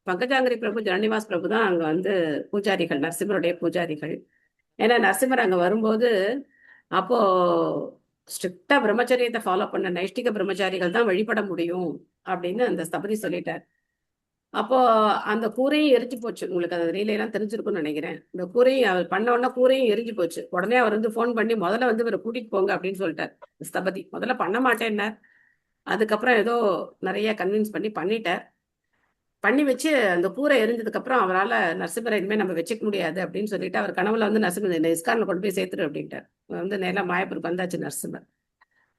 பங்கஜாங்கிரி பிரபு, ஜனனிவாஸ் பிரபு தான் அங்க வந்து பூஜாரிகள், நரசிம்மருடைய பூஜாரிகள். ஏன்னா நரசிம்மர் அங்க வரும்போது அப்போ ஸ்ட்ரிக்டா பிரம்மச்சரியத்தை ஃபாலோ பண்ண நைஷ்டிக பிரம்மச்சாரிகள் தான் வழிபட முடியும் அப்படின்னு அந்த ஸ்தபதி சொல்லிட்டார். அப்போ அந்த கூரையும் எரிஞ்சு போச்சு. உங்களுக்கு அந்த ரீலையெல்லாம் தெரிஞ்சிருக்கும்னு நினைக்கிறேன். இந்த கூரையும் அவர் பண்ண உடனே கூரையும் எரிஞ்சு போச்சு. உடனே அவர் வந்து ஃபோன் பண்ணி முதல்ல வந்து இவரை கூட்டிட்டு போங்க அப்படின்னு சொல்லிட்டார். ஸ்தபதி முதல்ல பண்ண மாட்டேன்னார். அதுக்கப்புறம் ஏதோ நிறைய கன்வின்ஸ் பண்ணிட்டார். பண்ணி வச்சு அந்த கூரை எரிஞ்சதுக்கு அப்புறம் அவரால் நரசிம்மரை இனிமேல் நம்ம வச்சுக்க முடியாது அப்படின்னு சொல்லிட்டு அவர் கனவுல வந்து நரசிம்மர் இஸ்கான்ல கொண்டு போய் சேர்த்துரு அப்படின்ட்டார். வந்து நேரம் மாயப்பூருக்கு வந்தாச்சு நரசிம்மர்.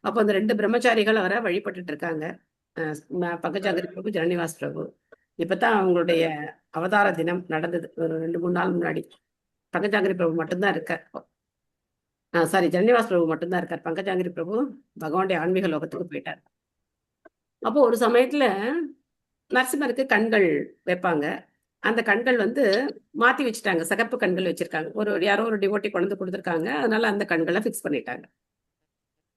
அப்போ அந்த 2 பிரம்மச்சாரிகள் அவரை வழிபட்டுட்டு இருக்காங்க, பங்கஜாங்கிரி பிரபு, ஜனனிவாஸ் பிரபு. இப்பதான் அவங்களுடைய அவதார தினம் நடந்தது, ஒரு 2-3 நாள் முன்னாடி. பங்கஜாங்கிரி பிரபு மட்டும்தான் இருக்கார். சாரி, ஜனனிவாஸ் பிரபு மட்டும்தான் இருக்கார். பங்கஜாங்கிரி பிரபு பகவானுடைய ஆன்மீக லோகத்துக்கு போயிட்டார். அப்போ ஒரு சமயத்துல நரசிம்மருக்கு கண்கள் வைப்பாங்க. அந்த கண்கள் வந்து மாத்தி வச்சுட்டாங்க, சிகப்பு கண்கள் வச்சிருக்காங்க. யாரோ ஒரு டிவோட்டி கொண்டு கொடுத்துருக்காங்க, அதனால அந்த கண்களை ஃபிக்ஸ் பண்ணிட்டாங்க.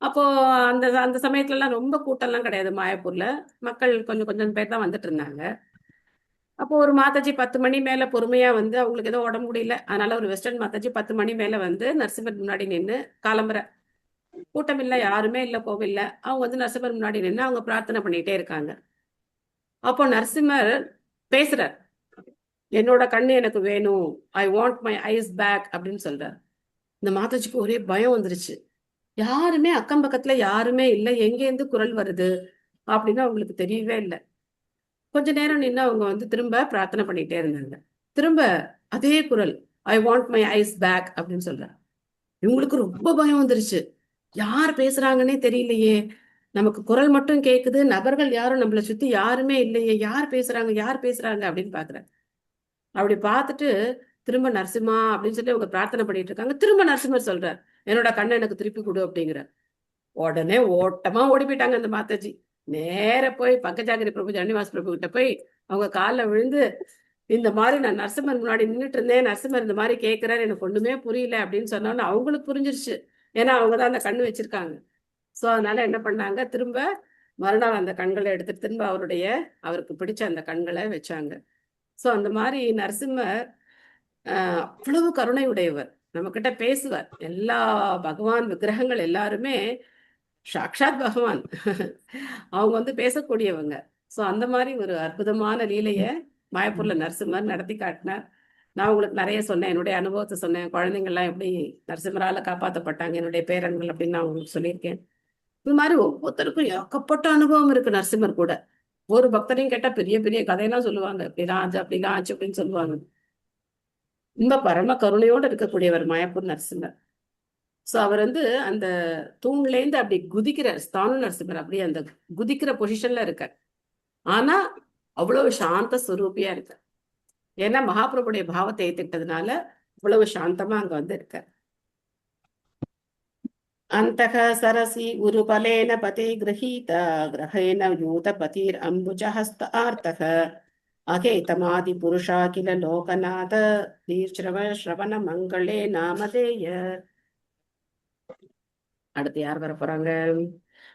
அப்போ அந்த அந்த சமயத்துல எல்லாம் ரொம்ப கூட்டம்லாம் கிடையாது மாயாப்பூர்ல. மக்கள் கொஞ்சம் பேர் தான் வந்துட்டு இருந்தாங்க. அப்போ ஒரு மாதாஜி 10 மணி மேல பொறுமையா வந்து, அவங்களுக்கு ஏதோ உடம்பு முடியல, அதனால ஒரு வெஸ்டர்ன் மாதாஜி 10 மணி மேல வந்து நரசிம்மர் முன்னாடி நின்று காலம்பரை, கூட்டம் இல்லை, யாருமே இல்லை கோவில்ல, அவங்க வந்து நரசிம்மர் முன்னாடி நின்று அவங்க பிரார்த்தனை பண்ணிட்டே இருக்காங்க. அப்போ நரசிம்மர் பேசுறார், என்னோட கண்ணு எனக்கு வேணும், I want my eyes back அப்படின்னு சொல்றார். இந்த மாதாஜிக்கு ஒரே பயம் வந்துருச்சு. யாருமே அக்கம் பக்கத்துல யாருமே இல்லை, எங்கேருந்து குரல் வருது அப்படின்னு அவங்களுக்கு தெரியவே இல்லை. கொஞ்ச நேரம் நின்று அவங்க வந்து திரும்ப பிரார்த்தனை பண்ணிட்டே இருந்தாங்க. திரும்ப அதே குரல், I want my eyes back அப்படின்னு சொல்றார். இவங்களுக்கு ரொம்ப பயம் வந்துருச்சு. யார் பேசுறாங்கன்னே தெரியலையே, நமக்கு குரல் மட்டும் கேக்குது, நபர்கள் யாரும் நம்மளை சுத்தி யாருமே இல்லையே, யார் பேசுறாங்க அப்படின்னு பாக்குறாரு. அப்படி பார்த்துட்டு திரும்ப நரசிம்மா அப்படின்னு சொல்லி அவங்க பிரார்த்தனை பண்ணிட்டு இருக்காங்க. திரும்ப நரசிம்மர் சொல்றார், என்னோட கண்ணை எனக்கு திருப்பி கொடு அப்படிங்கிற. உடனே ஓட்டமா ஓடி போயிட்டாங்க அந்த மாதாஜி. நேர போய் பங்கஜாங்கிரி பிரபு, ஜனனிவாஸ் பிரபு கிட்ட போய் அவங்க காலில் விழுந்து, இந்த மாதிரி நான் நரசிம்மர் முன்னாடி நின்றுட்டு இருந்தேன், நரசிம்மர் இந்த மாதிரி கேட்கிறாரு, எனக்கு ஒண்ணுமே புரியல அப்படின்னு சொன்னோன்னு அவங்களுக்கு புரிஞ்சிருச்சு. ஏன்னா அவங்கதான் அந்த கண்ணு வச்சிருக்காங்க. ஸோ அதனால என்ன பண்ணாங்க, திரும்ப மறுநாள் அந்த கண்களை எடுத்துட்டு திரும்ப அவருக்கு பிடிச்ச அந்த கண்களை வச்சாங்க. ஸோ அந்த மாதிரி நரசிம்மர் அவ்வளவு கருணை உடையவர், நம்ம கிட்ட பேசுவார். எல்லா பகவான் விக்கிரகங்கள் எல்லாருமே சாக்ஷாத் பகவான், அவங்க வந்து பேசக்கூடியவங்க. ஸோ அந்த மாதிரி ஒரு அற்புதமான லீலையை மாயப்பூர்ல நரசிம்மர் நடத்தி காட்டினார். நான் உங்களுக்கு நிறைய சொன்னேன், என்னுடைய அனுபவத்தை சொன்னேன். குழந்தைங்கள்லாம் எப்படி நரசிம்மரால காப்பாற்றப்பட்டாங்க, என்னுடைய பேரன்கள் அப்படின்னு நான் உங்களுக்கு சொல்லியிருக்கேன். இது மாதிரி ஒவ்வொருத்தருக்கும் ஏகப்பட்ட அனுபவம் இருக்கு. நரசிம்மர் கூட ஒரு பக்தரையும் கேட்டா பெரிய பெரிய கதையெல்லாம் சொல்லுவாங்க, இப்படிலாம் ஆச்சு அப்படிலாம் ஆச்சு அப்படின்னு சொல்லுவாங்க. ரொம்ப பரம கருணையோடு இருக்கக்கூடியவர் மாயப்பூர் நரசிம்மர். ஸோ அவர் வந்து அந்த தூண்லேருந்து அப்படி குதிக்கிற ஸ்தானு நரசிம்மர், அப்படியே அந்த குதிக்கிற பொசிஷன்ல இருக்கார். ஆனா அவ்வளவு சாந்த ஸ்வரூபியா இருக்கார். ஏன்னா மகாபிரபுடைய பாவத்தை ஏத்துக்கிட்டதுனால அவ்வளவு சாந்தமா அங்க வந்து இருக்கார். அந்தக சரசி உருபலேன பதே கிரஹீத கிரஹேன யூத பதிர் அம்புஜஹஸ்த ஆர்த்தக அகேதமாதி புருஷா கில லோகநாத தீர்ச்ரவ ஸ்ரவண மங்களே நாமதேய. அடுத்து யார் வர போறாங்க?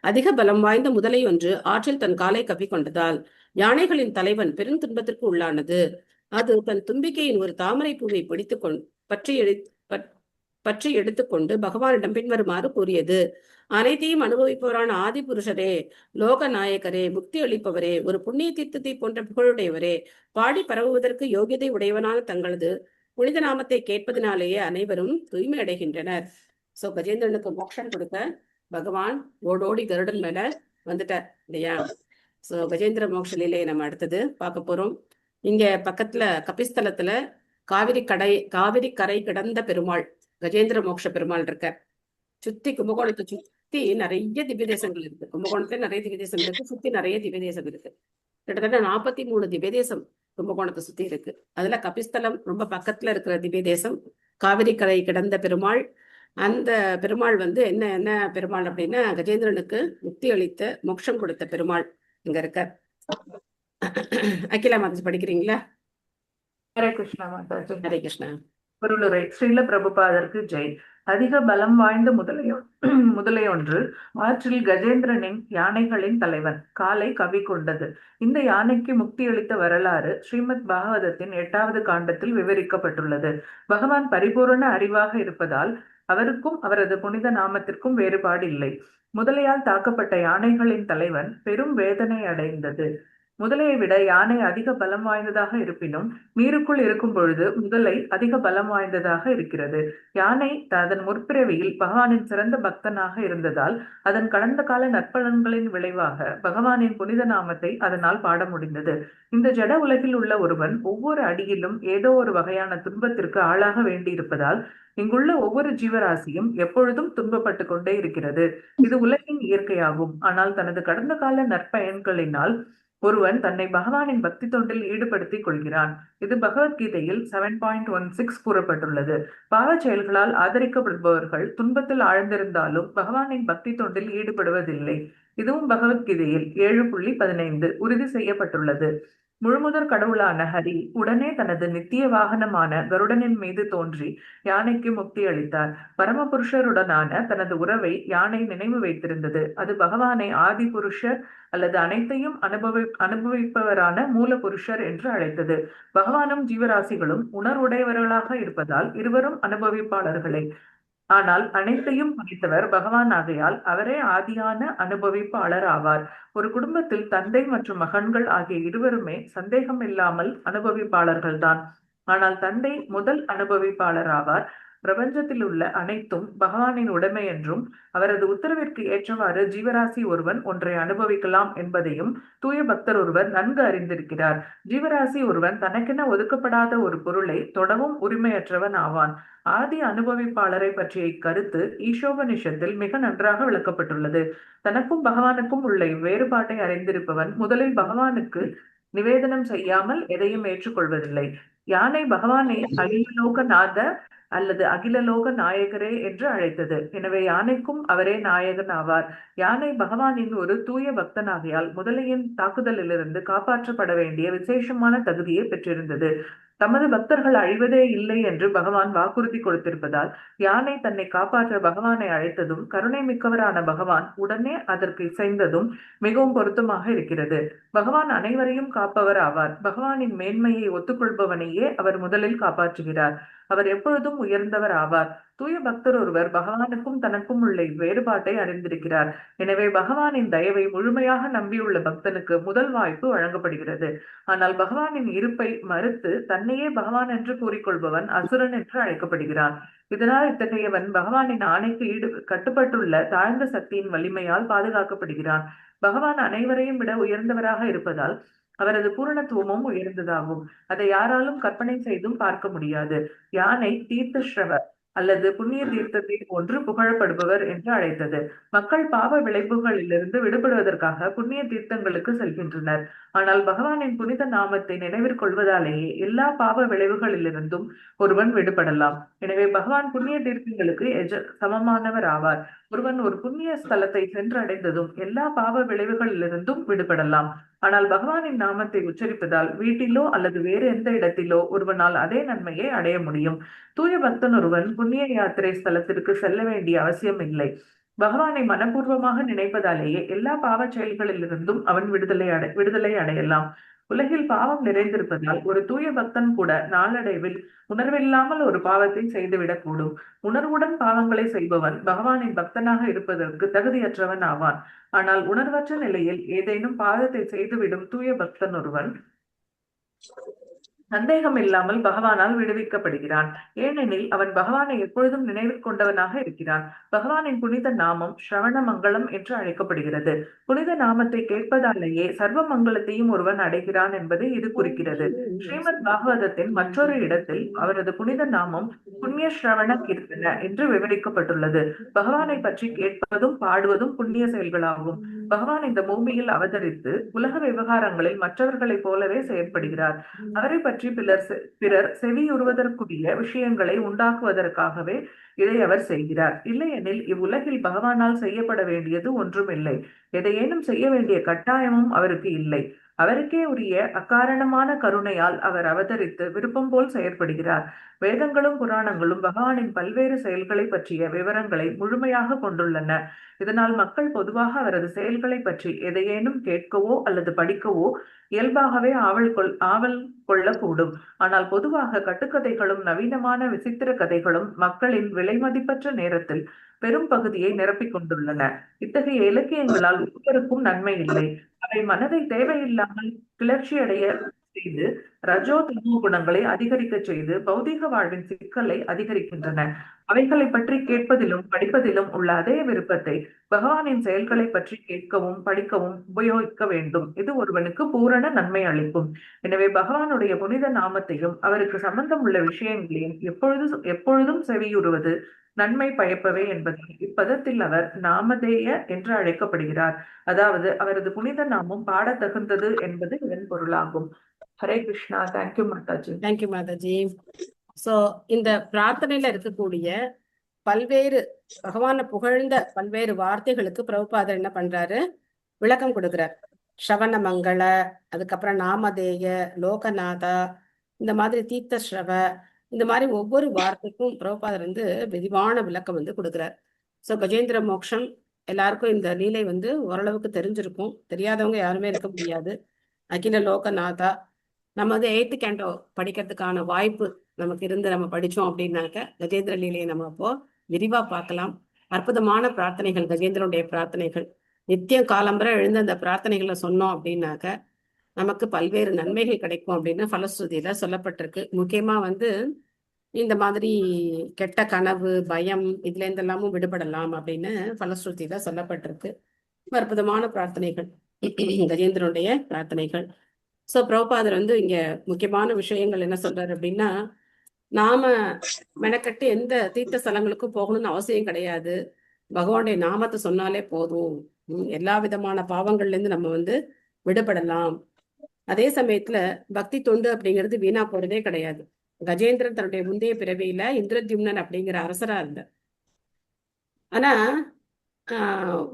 அதிக பலம் வாய்ந்த முதலை ஒன்று ஆற்றில் தன் காலை கவ்விக்கொண்டதால் யானைகளின் தலைவன் பெரும் துன்பத்திற்கு உள்ளானது. அது தன் தும்பிக்கையின் ஒரு தாமரை பூவை பற்றி எடுத்துக்கொண்டு பகவானிடம் பின்வருமாறு கூறியது, அனைத்தையும் அனுபவிப்பவரான ஆதி புருஷரே, லோக நாயகரே, முக்தி அளிப்பவரே, ஒரு புண்ணிய தீர்த்தத்தை போன்ற புகழுடையவரே, பாடி பரவுவதற்கு யோகியதை உடையவனான தங்களது புனித நாமத்தை கேட்பதனாலேயே அனைவரும் தூய்மை அடைகின்றனர். சோ கஜேந்திரனுக்கு மோட்சம் கொடுக்க பகவான் ஓடோடி கருடன் மேல வந்துட்டார் இல்லையா? ஸோ கஜேந்திர மோட்ச லீலையை நம்ம அடுத்தது பார்க்க போறோம். இங்க பக்கத்துல கபிஸ்தலத்துல காவிரி கரை கிடந்த பெருமாள் கஜேந்திர மோட்ச பெருமாள் இருக்கார். சுத்தி கும்பகோணத்தை சுத்தி நிறைய திவ்ய தேசங்கள் இருக்கு. கும்பகோணத்துல நிறைய திவ்ய தேசம் இருக்கு, சுத்தி நிறைய திவ்ய தேசம் இருக்கு. கிட்டத்தட்ட 43 திவ்ய தேசம் கும்பகோணத்தை சுத்தி இருக்கு. அதுல கபிஸ்தலம் ரொம்ப பக்கத்துல இருக்கிற திவ்ய தேசம் காவிரி கரை கிடந்த பெருமாள். அந்த பெருமாள் வந்து என்ன பெருமாள் அப்படின்னா கஜேந்திரனுக்கு முக்தி அளித்த மோட்சம் கொடுத்த பெருமாள் இங்க இருக்கார். அகிலா மாதாஜி படிக்கிறீங்களா? ஹரே கிருஷ்ணா மாதாஜி. ஹரே கிருஷ்ணா. பொருளுரை. ஸ்ரீல பிரபுபாதருக்கு ஜெய். அதிக பலம் வாய்ந்த முதலையொன்று ஆற்றில் கஜேந்திரனின் யானைகளின் தலைவன் காலை கவி கொண்டது. இந்த யானைக்கு முக்தி அளித்த வரலாறு ஸ்ரீமத் பாகவதத்தின் 8வது காண்டத்தில் விவரிக்கப்பட்டுள்ளது. பகவான் பரிபூரண அறிவாக இருப்பதால் அவருக்கும் அவரது புனித நாமத்திற்கும் வேறுபாடு இல்லை. முதலையால் தாக்கப்பட்ட யானைகளின் தலைவன் பெரும் வேதனை அடைந்தது. முதலையை விட யானை அதிக பலம் வாய்ந்ததாக இருப்பினும் நீருக்குள் இருக்கும் பொழுது முதலை அதிக பலம் வாய்ந்ததாக இருக்கிறது. யானை அதன் முற்பிறவியில் பகவானின் சிறந்த பக்தனாக இருந்ததால் அதன் கடந்த கால நற்பலன்களின் விளைவாக பகவானின் புனித நாமத்தை அதனால் பாட முடிந்தது. இந்த ஜட உலகில் உள்ள ஒருவன் ஒவ்வொரு அடியிலும் ஏதோ ஒரு வகையான துன்பத்திற்கு ஆளாக வேண்டியிருப்பதால் இங்குள்ள ஒவ்வொரு ஜீவராசியும் எப்பொழுதும் துன்பப்பட்டு கொண்டே இருக்கிறது. இது உலகின் இயற்கையாகும். ஆனால் தனது கடந்த கால நற்பயன்களினால் ஒருவன் தன்னை பகவானின் பக்தி தொண்டில் ஈடுபடுத்திக் கொள்கிறான். இது பகவத்கீதையில் 7.16 கூறப்பட்டுள்ளது. பாவ செயல்களால் ஆதரிக்கப்படுபவர்கள் துன்பத்தில் ஆழ்ந்திருந்தாலும் பகவானின் பக்தி தொண்டில் ஈடுபடுவதில்லை. இதுவும் பகவத்கீதையில் 7.15 உறுதி செய்யப்பட்டுள்ளது. முழுமுதற் கடவுளான ஹரி உடனே தனது நித்திய வாகனமான கருடனின் மீது தோன்றி யானைக்கு முக்தி அளித்தார். பரமபுருஷருடனான தனது உறவை யானை நினைவு வைத்திருந்தது. அது பகவானை ஆதி புருஷர் அல்லது அனைத்தையும் அனுபவிப்பவரான மூல புருஷர் என்று அழைத்தது. பகவானும் ஜீவராசிகளும் உணர்வுடையவர்களாக இருப்பதால் இருவரும் அனுபவிப்பாளர்களே. ஆனால் அனைத்தையும் படைத்தவர் பகவான் ஆகையால் அவரே ஆதியான அனுபவிப்பாளர் ஆவார். ஒரு குடும்பத்தில் தந்தை மற்றும் மகன்கள் ஆகிய இருவருமே சந்தேகம் இல்லாமல் அனுபவிப்பாளர்கள் தான். ஆனால் தந்தை முதல் அனுபவிப்பாளர் ஆவார். பிரபஞ்சத்தில் உள்ள அனைத்தும் பகவானின் உடைமை என்றும் அவரது உத்தரவிற்கு ஏற்றவாறு ஜீவராசி ஒருவன் ஒன்றை அனுபவிக்கலாம் என்பதையும் தூய பக்தர் ஒருவர் நன்கு அறிந்திருக்கிறார். ஜீவராசி ஒருவன் தனக்கென ஒதுக்கப்படாத ஒரு பொருளை தொடவும் உரிமையற்றவன் ஆவான். ஆதி அனுபவிப்பாளரை பற்றிய இக்கருத்து ஈஷோபனிஷத்தில் மிக நன்றாக விளக்கப்பட்டுள்ளது. தனக்கும் பகவானுக்கும் உள்ள இவ்வேறுபாட்டை அறிந்திருப்பவன் முதலில் பகவானுக்கு நிவேதனம் செய்யாமல் எதையும் ஏற்றுக்கொள்வதில்லை. யானை பகவானை அகிலலோக நாத அல்லது அகிலலோக நாயகரே என்று அழைத்தது. எனவே யானைக்கும் அவரே நாயகன் ஆவார். யானை பகவானின் ஒரு தூய பக்தனாகையால் முதலையின் தாக்குதலிலிருந்து காப்பாற்றப்பட வேண்டிய விசேஷமான தகுதியை பெற்றிருந்தது. தமது பக்தர்கள் அழிவதே இல்லை என்று பகவான் வாக்குறுதி கொடுத்திருப்பதால் யானை தன்னை காப்பாற்ற பகவானை அழைத்ததும் கருணை மிக்கவரான பகவான் உடனே அதற்கு இசைந்ததும் மிகவும் பொருத்தமாக இருக்கிறது. பகவான் அனைவரையும் காப்பவர் ஆவார். பகவானின் மேன்மையை ஒத்துக்கொள்பவனையே அவர் முதலில் காப்பாற்றுகிறார். அவர் எப்பொழுதும் உயர்ந்தவர் ஆவார். தூய பக்தர் ஒருவர் பகவானுக்கும் தனக்கும் உள்ள வேறுபாட்டை அறிந்திருக்கிறார். எனவே பகவானின் தயவை முழுமையாக நம்பியுள்ள பக்தனுக்கு முதல் வாய்ப்பு வழங்கப்படுகிறது. ஆனால் பகவானின் இருப்பை மறுத்து தன்னையே பகவான் என்று கூறிக்கொள்பவன் அசுரன் என்று அழைக்கப்படுகிறான். இதனால் இத்தகையவன் பகவானின் ஆணைக்கு கட்டுப்பட்டுள்ள தாழ்ந்த சக்தியின் வலிமையால் பாதுகாக்கப்படுகிறான். பகவான் அனைவரையும் விட உயர்ந்தவராக இருப்பதால் அவரது பூரணத்துவமும் உயர்ந்ததாகும். அதை யாராலும் கற்பனை செய்தும் பார்க்க முடியாது. யானை தீர்த்தஸ்ரவர் அல்லது புண்ணிய தீர்த்தத்தை போன்று புகழப்படுபவர் என்று அழைத்தது. மக்கள் பாவ விளைவுகளிலிருந்து விடுபடுவதற்காக புண்ணிய தீர்த்தங்களுக்கு செல்கின்றனர். ஆனால் பகவானின் புனித நாமத்தை நினைவிற்கொள்வதாலேயே எல்லா பாவ விளைவுகளிலிருந்தும் ஒருவன் விடுபடலாம். எனவே பகவான் புண்ணிய தீர்த்தங்களுக்கு சமமானவர் ஆவார். ஒருவன் ஒரு புண்ணிய ஸ்தலத்தை சென்றடைந்ததும் எல்லா பாவ விளைவுகளிலிருந்தும் விடுபடலாம். ஆனால் பகவானின் நாமத்தை உச்சரிப்பதால் வீட்டிலோ அல்லது வேறு எந்த இடத்திலோ ஒருவனால் அதே நன்மையை அடைய முடியும். தூய பக்தன் ஒருவன் புண்ணிய யாத்திரை ஸ்தலத்திற்கு செல்ல வேண்டிய அவசியம் இல்லை. பகவானை மனப்பூர்வமாக நினைப்பதாலேயே எல்லா பாவ செயல்களிலிருந்தும் அவன் விடுதலை அடையலாம். உலகில் பாவம் நிறைந்திருப்பதால் ஒரு தூய பக்தன் கூட நாளடைவில் உணர்வில்லாமல் ஒரு பாவத்தை செய்துவிடக்கூடும். உணர்வுடன் பாவங்களை செய்பவன் பகவானின் பக்தனாக இருப்பதற்கு தகுதியற்றவன் ஆவான். ஆனால் உணர்வற்ற நிலையில் ஏதேனும் பாவத்தை செய்துவிடும் தூய பக்தன் ஒருவன் சந்தேகம் இல்லாமல் பகவானால் விடுவிக்கப்படுகிறான். ஏனெனில் அவன் பகவானை எப்பொழுதும் நினைவில் கொண்டவனாக இருக்கிறான். பகவானின் புனித நாமம் ஸ்ரவண மங்களம் என்று அழைக்கப்படுகிறது. புனித நாமத்தை கேட்பதாலேயே சர்வ மங்களத்தையும் ஒருவன் அடைகிறான் என்பதை இது குறிக்கிறது. ஸ்ரீமத் பாகவதத்தின் மற்றொரு இடத்தில் அவரது புனித நாமம் புண்ணிய ஸ்ரவண கீர்த்தன என்று விவரிக்கப்பட்டுள்ளது. பகவானை பற்றி கேட்பதும் பாடுவதும் புண்ணிய செயல்களாகும். பகவான் இந்த பூமியில் அவதரித்து உலக விவகாரங்களில் மற்றவர்களைப் போலவே செயல்படுகிறார். அவரை பற்றி பிறர் செவியுறுவதற்குரிய விஷயங்களை உண்டாக்குவதற்காகவே இதை அவர் செய்கிறார். இல்லையெனில் இவ்வுலகில் பகவானால் செய்யப்பட வேண்டியது ஒன்றுமில்லை. எதையேனும் செய்ய வேண்டிய கட்டாயமும் அவருக்கு இல்லை. அவருக்கே உரிய அக்காரணமான கருணையால் அவர் அவதரித்து விருப்பம் போல் செயற்படுகிறார். வேதங்களும் புராணங்களும் பகவானின் பல்வேறு செயல்களை பற்றிய விவரங்களை முழுமையாக கொண்டுள்ளன. இதனால் மக்கள் பொதுவாக அவரது செயல்களை பற்றி எதையேனும் கேட்கவோ அல்லது படிக்கவோ இயல்பாகவே ஆவல் கொள்ளக்கூடும். ஆனால் பொதுவாக கட்டுக்கதைகளும் நவீனமான விசித்திர கதைகளும் மக்களின் விலைமதிப்பற்ற நேரத்தில் பெரும் பகுதியை நிரப்பிக் கொண்டுள்ளன. இத்தகைய இலக்கியங்களால் ஒருவருக்கும் நன்மை இல்லை. அவை மனதை தேவையில்லாமல் கிளர்ச்சியடைய செய்து ரஜோ தமோ குணங்களை அதிகரிக்க செய்து பௌதிக வாழ்வின் சிக்கலை அதிகரிக்கின்றன. அவைகளை பற்றி கேட்பதிலும் படிப்பதிலும் உள்ள அதே விருப்பத்தை பகவானின் செயல்களை பற்றி கேட்கவும் படிக்கவும் உபயோகிக்க வேண்டும். இது ஒருவனுக்கு பூரண நன்மை அளிக்கும். எனவே பகவானுடைய புனித நாமத்தையும் அவருக்கு சம்பந்தம் உள்ள விஷயங்களையும் எப்பொழுதும் செவியுறுவது நன்மை பயப்பவே என்பதால் இப்பதத்தில் அவர் நாமதேய என்று அழைக்கப்படுகிறார். அதாவது அவரது புனித நாமம் பாடத்தகுந்தது என்பது இதன் பொருளாகும். Hare Krishna. Thank you Mataji. Thank you Mataji. So இந்த பிரார்த்தனையில இருக்கக்கூடிய பல்வேறு பகவானை புகழ்ந்த பல்வேறு வார்த்தைகளுக்கு பிரபுபாதர் என்ன பண்றாரு, விளக்கம் கொடுக்கிறார். ஸ்ரவண மங்கள, அதுக்கப்புறம் நாமதேய, லோகநாதா, இந்த மாதிரி தீர்த்த ஸ்ரவ, இந்த மாதிரி ஒவ்வொரு வார்த்தைக்கும் பிரபுபாதர் விரிவான விளக்கம் கொடுக்கிறார். ஸோ கஜேந்திர மோக்ஷம் எல்லாருக்கும் இந்த லீலை ஓரளவுக்கு தெரிஞ்சிருக்கும். தெரியாதவங்க யாருமே இருக்க முடியாது. அகில லோகநாதா, நம்ம 8th கேண்டோ படிக்கிறதுக்கான வாய்ப்பு நமக்கு இருந்து நம்ம படித்தோம் அப்படின்னாக்க கஜேந்திர லீலையை நம்ம அப்போ விரிவாக பார்க்கலாம். அற்புதமான பிரார்த்தனைகள், கஜேந்திரனுடைய பிரார்த்தனைகள். நித்தியம் காலம்பரை எழுந்து அந்த பிரார்த்தனைகளை சொன்னோம் அப்படின்னாக்க நமக்கு பல்வேறு நன்மைகள் கிடைக்கும் அப்படின்னு ஃபலஸ்ருதியில சொல்லப்பட்டிருக்கு. முக்கியமா இந்த மாதிரி கெட்ட கனவு, பயம், இதுல இருந்தெல்லாமும் விடுபடலாம் அப்படின்னு ஃபலஸ்ருதியில சொல்லப்பட்டிருக்கு. அற்புதமான பிரார்த்தனைகள் கஜேந்திரனுடைய பிரார்த்தனைகள். ஸோ பிரபுபாதர் இங்க முக்கியமான விஷயங்கள் என்ன சொல்றாரு அப்படின்னா, நாம மெனக்கட்டு எந்த தீர்த்த ஸ்தலங்களுக்கும் போகணும்னு அவசியம் கிடையாது. பகவானுடைய நாமத்தை சொன்னாலே போதும். எல்லா விதமான பாவங்கள்ல இருந்து நம்ம விடுபடலாம். அதே சமயத்துல பக்தி தொண்டு அப்படிங்கிறது வீணா போறதே கிடையாது. கஜேந்திரன் தன்னுடைய முந்தைய பிறவியில இந்திரத்யும்னன் அப்படிங்கிற அரசரா இருந்தார். ஆனா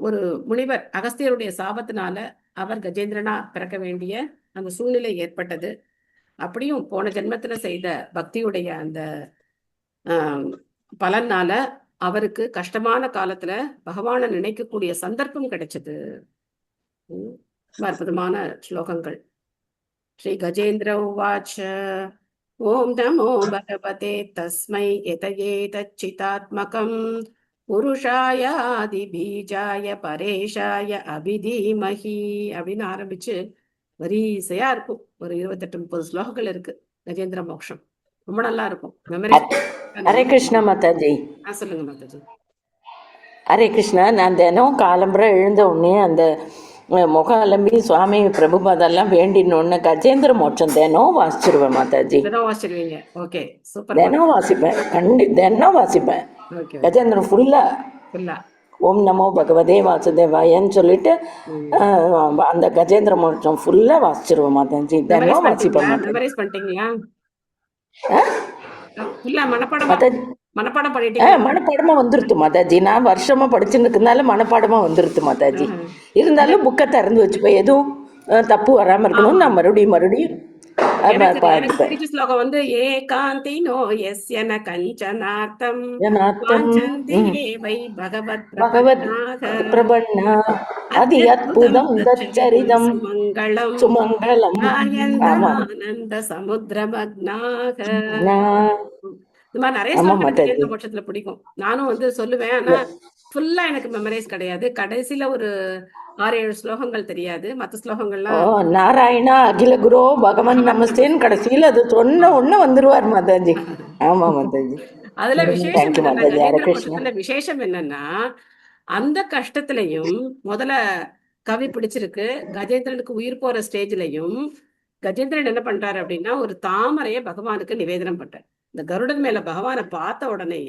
ஒரு முனிவர் அகஸ்தியருடைய சாபத்தினால அவர் கஜேந்திரனா பிறக்க வேண்டிய அந்த சூழ்நிலை ஏற்பட்டது. அப்படியும் போன ஜென்மத்துல செய்த பக்தியுடைய அந்த பலனால அவருக்கு கஷ்டமான காலத்துல பகவானை நினைக்கக்கூடிய சந்தர்ப்பம் கிடைச்சது. அற்புதமான ஸ்லோகங்கள். ஸ்ரீ கஜேந்திர உவாச்ச ஓம் நமோ பகவதே தஸ்மை எதயேதச்சிதாத்மகம் புருஷாய ஆதி பீஜாய பரேஷாய அபிதீமஹி அப்படின்னு ஆரம்பிச்சு வரிசையா இருக்கும். ஒரு 28-30 ஸ்லோகங்கள் இருக்கு கஜேந்திர மோக்ஷம். ரொம்ப நல்லா இருக்கும். ஹரே கிருஷ்ணா மாதாஜி. சொல்லுங்க மாதாஜி. ஹரே கிருஷ்ணா. நான் தினம் காலம்புரை எழுந்த உடனே அந்த முகம் அலம்பி சுவாமி பிரபுபாதெல்லாம் வேண்டினோன்னு கஜேந்திர மோட்சம் தினம் வாசிச்சிருவேன் மாதாஜி. தினம் வாசிச்சிருவீங்க? Okay, super. தினம் வாசிப்பேன், தினம் வாசிப்பேன். கஜேந்திரம் ஃபுல்லா ஓம் நமோ பகவதே வாசுதேவாயன்னு சொல்லிட்டு அந்த கஜேந்திர மோட்சம் ஃபுல்லா வாசிச்சிருவோம் மாதாஜி. தினம் வாசிப்பேன். மெமரைஸ் பண்ணிட்டீங்களா? மனப்பாடமா வந்துருத்து மாதாஜி. நான் வருஷமா படிச்சுருக்கனால மனப்பாடமா வந்துருத்து மாதாஜி. இருந்தாலும் புக்கை திறந்து வச்சுப்பேன், எதுவும் தப்பு வராம இருக்கணும். நான் மறுபடியும் ஸ்லோகம் ஏகாந்தினோ யஸ்யன கஞ்சனார்த்தம் பகவத் பிரபன்னா அதி அத்புதம் தச்சரிதம் சுமங்கலம் ஆனந்த சமுத்திரமக்னாக. இந்த மாதிரி நிறைய ஆமா ஸ்லோகம் எனக்கு மாதாஜி. கஜேந்திர மோட்சத்துல பிடிக்கும். நானும் வந்து சொல்லுவேன். ஆனா ஃபுல்லா எனக்கு மெமரைஸ் கிடையாது. கடைசியில ஒரு 6-7 ஸ்லோகங்கள் தெரியாது. மற்ற ஓ ஸ்லோகங்கள்லாம் நாராயணா அகில குரு பகவன் நமஸ்தேன்னு கடைசியில அது சொன்ன உடனே வந்துருவார் மாதாஜி. ஆமா மாதாஜி. அதுல விசேஷம் தேங்க்யூ என்னன்னா, மாதாஜி. ஹரே கஜேந்திர கிருஷ்ணா. மோட்சத்துல விசேஷம் என்னன்னா, அந்த கஷ்டத்திலையும் முதல்ல கவி பிடிச்சிருக்கு. கஜேந்திரனுக்கு உயிர் போற ஸ்டேஜ்லயும் கஜேந்திரன் என்ன பண்றாரு அப்படின்னா, ஒரு தாமரைய பகவானுக்கு நிவேதனம் பண்றாரு. இந்த கருடன் மேல பகவானை பார்த்த உடனே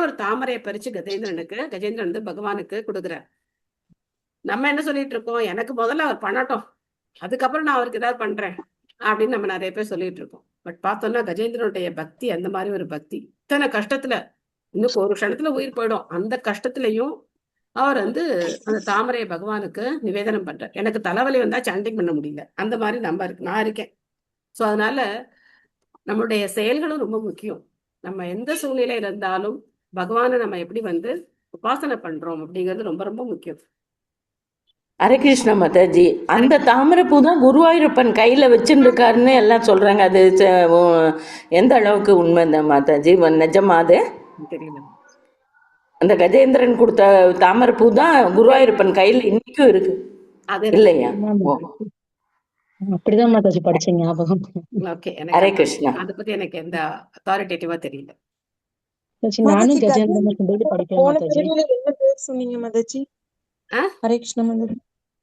ஒரு தாமரையை பறிச்சு கஜேந்திரன் வந்து பகவானுக்கு கொடுக்குறார். நம்ம என்ன சொல்லிட்டு இருக்கோம், எனக்கு முதல்ல அவர் பண்ணட்டும், அதுக்கப்புறம் நான் அவருக்கு ஏதாவது பண்றேன் அப்படின்னு நம்ம நிறைய பேர் சொல்லிட்டு இருக்கோம். பட் பார்த்தோம்னா கஜேந்திரனுடைய பக்தி அந்த மாதிரி ஒரு பக்தி. இத்தனை கஷ்டத்துல, இன்னும் ஒரு க்ஷணத்துல உயிர் போயிடும், அந்த கஷ்டத்துலயும் அவர் வந்து அந்த தாமரையை பகவானுக்கு நிவேதனம் பண்றார். எனக்கு தலைவலி வந்தா சாண்டிங் பண்ண முடியல, அந்த மாதிரி நான் இருக்கேன். ஸோ அதனால நம்மளுடைய செயல்களும் ரொம்ப முக்கியம். நம்ம எந்த சூழ்நிலையில இருந்தாலும் பகவானை நம்ம எப்படி வந்து உபாசனை பண்றோம் அப்படிங்கிறது ரொம்ப ரொம்ப முக்கியம். ஹரே கிருஷ்ணா மாதாஜி. அந்த தாமரைப்பூ தான் குருவாயூரப்பன் கையில வச்சுட்டு இருக்காருன்னு எல்லாம் சொல்றாங்க. அது எந்த அளவுக்கு உண்மை தான் மாதாஜி? நிஜமா அது? தெரியல. அந்த கஜேந்திரன் கொடுத்த தாமரைப்பூ தான் குருவாயூரப்பன் கையில இன்னைக்கும் இருக்கு இல்லையா? அப்படிதான் மாதாஜி படிச்ச ஞாபகம். ஓகே, ஹரே கிருஷ்ணா. அதை பத்தி எனக்கு எந்த அத்தாரிட்டேட்டிவா தெரியல. நானும் கஜேந்திரன் படிக்கிறேன் போன மாதாஜி. பிறவியில என்ன பேர் சொன்னீங்க மாதாஜி? ஹரே கிருஷ்ணா மாதாஜி.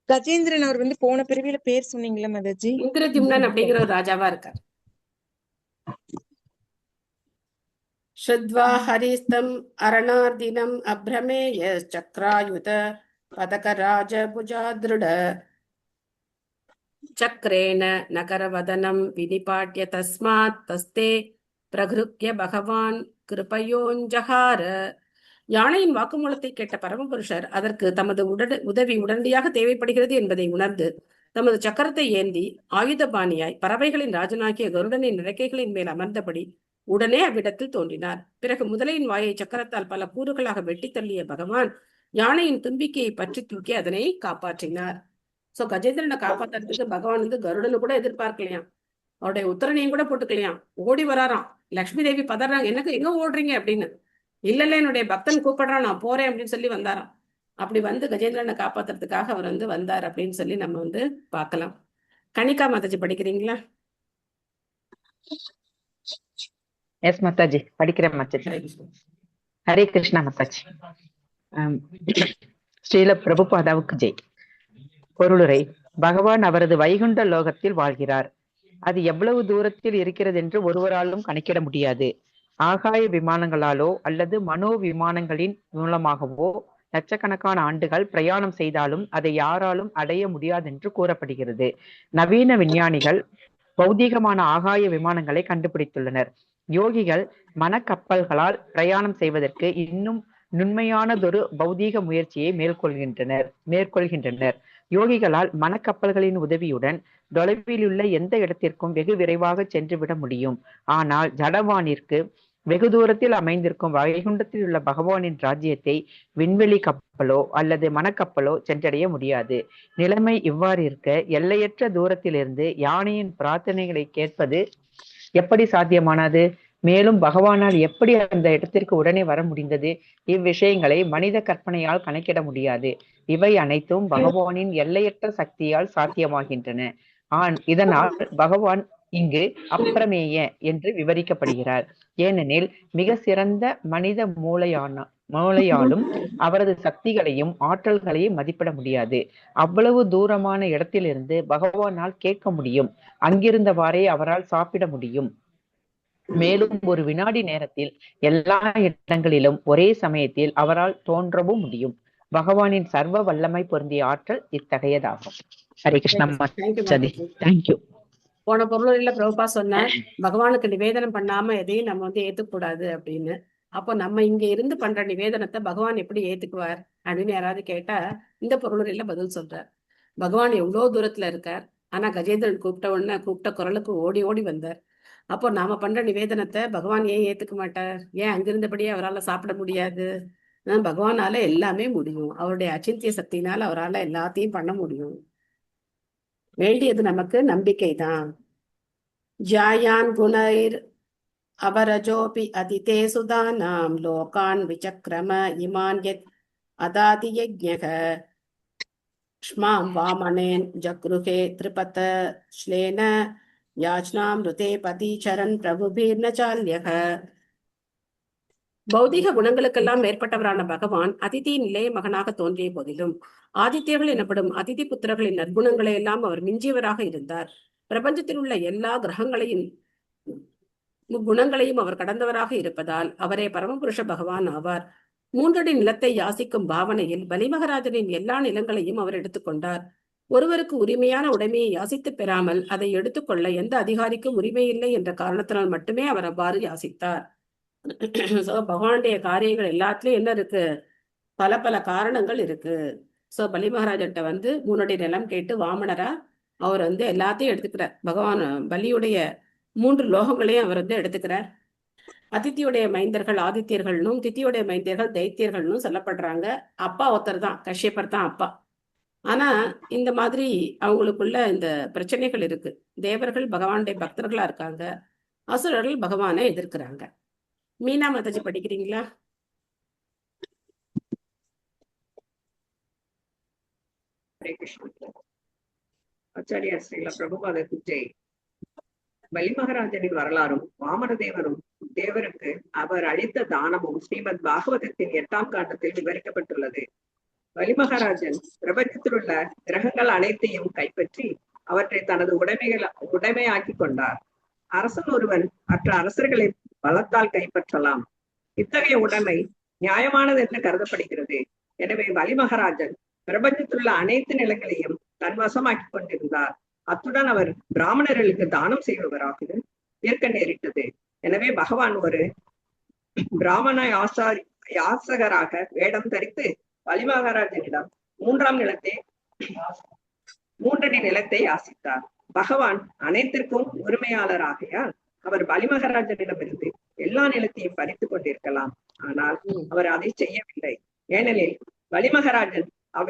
கஜேந்திரன் அவர் வந்து போன பிறவியில பேர் சொன்னீங்களா மாதாஜி? இந்திரத்யும்னன் அப்படிங்கிற ஒரு ராஜாவா இருக்கார். ஸ்ருத்வா ஹரிஸ்தம் அரணார்தினம் அப்ரமேய சக்ராயுத பதகராஜ புஜாத்ருட சக்ரேன நகரவதனம் விதிபாட்ய தஸ்மாத் தஸ்தே பிரகிருக்ய பகவான் கிருபயோஞ்சகார. யானையின் வாக்குமூலத்தை கேட்ட பரமபுருஷர் அதற்கு தமது உதவி உடனடியாக தேவைப்படுகிறது என்பதை உணர்ந்து தமது சக்கரத்தை ஏந்தி ஆயுதபாணியாய் பறவைகளின் ராஜனாகிய கருடனின் இறக்கைகளின் மேல் அமர்ந்தபடி உடனே அவ்விடத்தில் தோன்றினார். பிறகு முதலையின் வாயை சக்கரத்தால் பல கூறுகளாக வெட்டி தள்ளிய பகவான் யானையின் தும்பிக்கையை பற்றி தூக்கி அதனை காப்பாற்றினார். சோ கஜேந்திரனை காப்பாத்துறதுக்கு பகவான் வந்து கருடனு கூட எதிர்பார்க்கலையாம், அவருடைய உத்தரனையும் கூட போட்டுக்கலையாம். ஓடி வராராம். லக்ஷ்மி தேவி பதறாங்க, எனக்கு எங்க ஓடுறீங்க அப்படின்னு. இல்ல என்னுடைய பக்தன் கூப்பிடுறான், நான் போறேன் அப்படின்னு சொல்லி வந்தாராம். அப்படி வந்து கஜேந்திரனை காப்பாத்துறதுக்காக அவர் வந்து வந்தார் அப்படின்னு சொல்லி நம்ம வந்து பார்க்கலாம். கணிகா மாதாஜி படிக்கிறீங்களா? எஸ் மாதாஜி, படிக்கிறேன் மாதாஜி. ஹரே கிருஷ்ணா மாதாஜி. ஸ்ரீல பிரபுபாதாவுக்கு ஜெய். பொருளுரை. பகவான் அவரது வைகுண்ட லோகத்தில் வாழ்கிறார். அது எவ்வளவு தூரத்தில் இருக்கிறது என்று ஒருவராலும் கணக்கிட முடியாது. ஆகாய விமானங்களாலோ அல்லது மனோ விமானங்களின் மூலமாகவோ லட்சக்கணக்கான ஆண்டுகள் பிரயாணம் செய்தாலும் அதை யாராலும் அடைய முடியாதென்று கூறப்படுகிறது. நவீன விஞ்ஞானிகள் பௌதீகமான ஆகாய விமானங்களை கண்டுபிடித்துள்ளனர். யோகிகள் மனக்கப்பல்களால் பிரயாணம் செய்வதற்கு இன்னும் நுண்மையானதொரு பௌதீக முயற்சியை மேற்கொள்கின்றனர். யோகிகளால் மனக்கப்பல்களின் உதவியுடன் தொலைவிலுள்ள எந்த இடத்திற்கும் வெகு விரைவாக சென்றுவிட முடியும். ஆனால் ஜடவானிற்கு வெகு தூரத்தில் அமைந்திருக்கும் வைகுண்டத்தில் உள்ள பகவானின் ராஜ்யத்தை விண்வெளி கப்பலோ அல்லது மனக்கப்பலோ சென்றடைய முடியாது. நிலைமை இவ்வாறு இருக்க எல்லையற்ற தூரத்திலிருந்து யானையின் பிரார்த்தனைகளை கேட்பது எப்படி சாத்தியமானது? மேலும் பகவானால் எப்படி அந்த இடத்திற்கு உடனே வர முடிந்தது? இவ்விஷயங்களை மனித கற்பனையால் கணக்கிட முடியாது. இவை அனைத்தும் பகவானின் எல்லையற்ற சக்தியால் சாத்தியமாகின்றன. இதனால் பகவான் இங்கு அப்பிரமேய என்று விவரிக்கப்படுகிறார். ஏனெனில் மிக சிறந்த மனித மூளையாலும் அவரது சக்திகளையும் ஆற்றல்களையும் மதிப்பிட முடியாது. அவ்வளவு தூரமான இடத்திலிருந்து பகவானால் கேட்க முடியும். அங்கிருந்தவாறே அவரால் சாப்பிட முடியும். மேலும் ஒரு வினாடி நேரத்தில் எல்லா இடங்களிலும் ஒரே சமயத்தில் அவரால் தோன்றவும் முடியும். பகவானின் சர்வ வல்லமை பொருந்திய ஆற்றல் இத்தகையதாகும். ஹரே கிருஷ்ணா. தேங்க்யூ. போன பொருளில் பிரபுபா சொன்னார், பகவானுக்கு நிவேதனம் பண்ணாம எதையும் நம்ம வந்து ஏத்துக்கூடாது அப்படின்னு. அப்போ நம்ம இங்க இருந்து பண்ற நிவேதனத்தை பகவான் எப்படி ஏத்துக்குவார் அப்படின்னு யாராவது கேட்டா இந்த பொருளில் பதில் சொல்றார். பகவான் எவ்வளவு தூரத்துல இருக்கார், ஆனா கஜேந்திரன் கூப்பிட்ட குரலுக்கு ஓடி ஓடி வந்தார். அப்போ நாம பண்ற நிவேதனத்தை பகவான் ஏன் ஏத்துக்க மாட்டார்? ஏன் அங்கிருந்தபடியே அவரால் சாப்பிட முடியாது? பகவானால எல்லாமே முடியும். அவருடைய அச்சிந்திய சக்தினால அவரால் எல்லாத்தையும் பண்ண முடியும். வேண்டியது நமக்கு நம்பிக்கை தான். ஜாயான் குணைர் அவரஜோபி அதிதே சுதானாம் லோகான் விசக்ரம இமான் யத் அதாதி யஜ்ஞக ஷ்மாம் வாமனேன் ஜக்ருஹே திரிபத ஸ்லேன யாச்னாம் ருதே பதிச்சரன் பிரபுபீர்ன சால்யக. பௌதிக குணங்களுக்கெல்லாம் மேற்பட்டவரான பகவான் அதிதியின் இளைய மகனாக தோன்றிய போதிலும் ஆதித்யர்கள் எனப்படும் அதிதி புத்திரர்களின் நற்குணங்களை எல்லாம் அவர் மிஞ்சியவராக இருந்தார். பிரபஞ்சத்தில் உள்ள எல்லா கிரகங்களையும் குணங்களையும் அவர் கடந்தவராக இருப்பதால் அவரே பரமபுருஷ பகவான் ஆவார். 3 அடி நிலத்தை யாசிக்கும் பாவனையில் பலிமகராஜனின் எல்லா நிலங்களையும் அவர் எடுத்துக்கொண்டார். ஒருவருக்கு உரிமையான உடைமையை யாசித்து பெறாமல் அதை எடுத்துக்கொள்ள எந்த அதிகாரிக்கும் உரிமை இல்லை என்ற காரணத்தினால் மட்டுமே அவர் அவ்வாறு யாசித்தார். பகவானுடைய காரியங்கள் எல்லாத்துலயும் என்ன இருக்கு? பல பல காரணங்கள் இருக்கு. பலி மகாராஜன்ட்ட 3 அடி நிலம் கேட்டு வாமனரா அவர் எல்லாத்தையும் எடுத்துக்கிறார். பகவான் பலியுடைய 3 லோகங்களையும் அவர் எடுத்துக்கிறார். அதித்தியுடைய மைந்தர்கள் ஆதித்யர்கள்னும் தித்தியுடைய மைந்தர்கள் தைத்தியர்கள்னும் சொல்லப்படுறாங்க. அப்பா ஒருத்தர் தான், கஷ்யப்பர் தான் அப்பா. ஆனா இந்த மாதிரி அவங்களுக்குள்ள இந்த பிரச்சனைகள் இருக்கு. தேவர்கள் பகவானுடைய பக்தர்களா இருக்காங்க, அசுரர்கள் பகவானை எதிர்க்கிறாங்க. மீனா மாதாஜி படிக்கிறீங்களா? ஆச்சாரியார் ஸ்ரீல பிரபுபாதருக்கு ஜெய். பலி மகாராஜனின் வரலாறும் வாமனதேவரும் தேவருக்கு அவர் அளித்த தானமும் ஸ்ரீமத் பாகவதத்தின் 8ஆம் காண்டத்தில் விவரிக்கப்பட்டுள்ளது. பலி மகாராஜன் பிரபஞ்சத்தில் உள்ள கிரகங்கள் அனைத்தையும் கைப்பற்றி அவற்றை தனது உடைமையாக்கி கொண்டார். அரசன் ஒருவன் மற்ற அரசர்களை பலத்தால் கைப்பற்றலாம். இத்தகைய உடைமை நியாயமானது என்று கருதப்படுகிறது. எனவே பலி மகாராஜன் பிரபஞ்சத்தில் உள்ள அனைத்து நிலங்களையும் தன் வசமாக்கி கொண்டிருந்தார். அத்துடன் அவர் பிராமணர்களுக்கு தானம் செய்பவராக இருக்க நேரிட்டது. எனவே பகவான் ஒரு பிராமண யாசகராக வேடம் தரித்து பலி மகாராஜனிடம் 3 அடி நிலத்தை யாசித்தார். பகவான் அனைத்திற்கும் உரிமையாளராகையால் அவர் பலி மகாராஜனிடமிருந்து எல்லா நிலத்தையும் பறித்து கொண்டிருக்கலாம். ஆனால் அவர் அதை செய்யவில்லை. ஏனெனில் பலி மகாராஜன்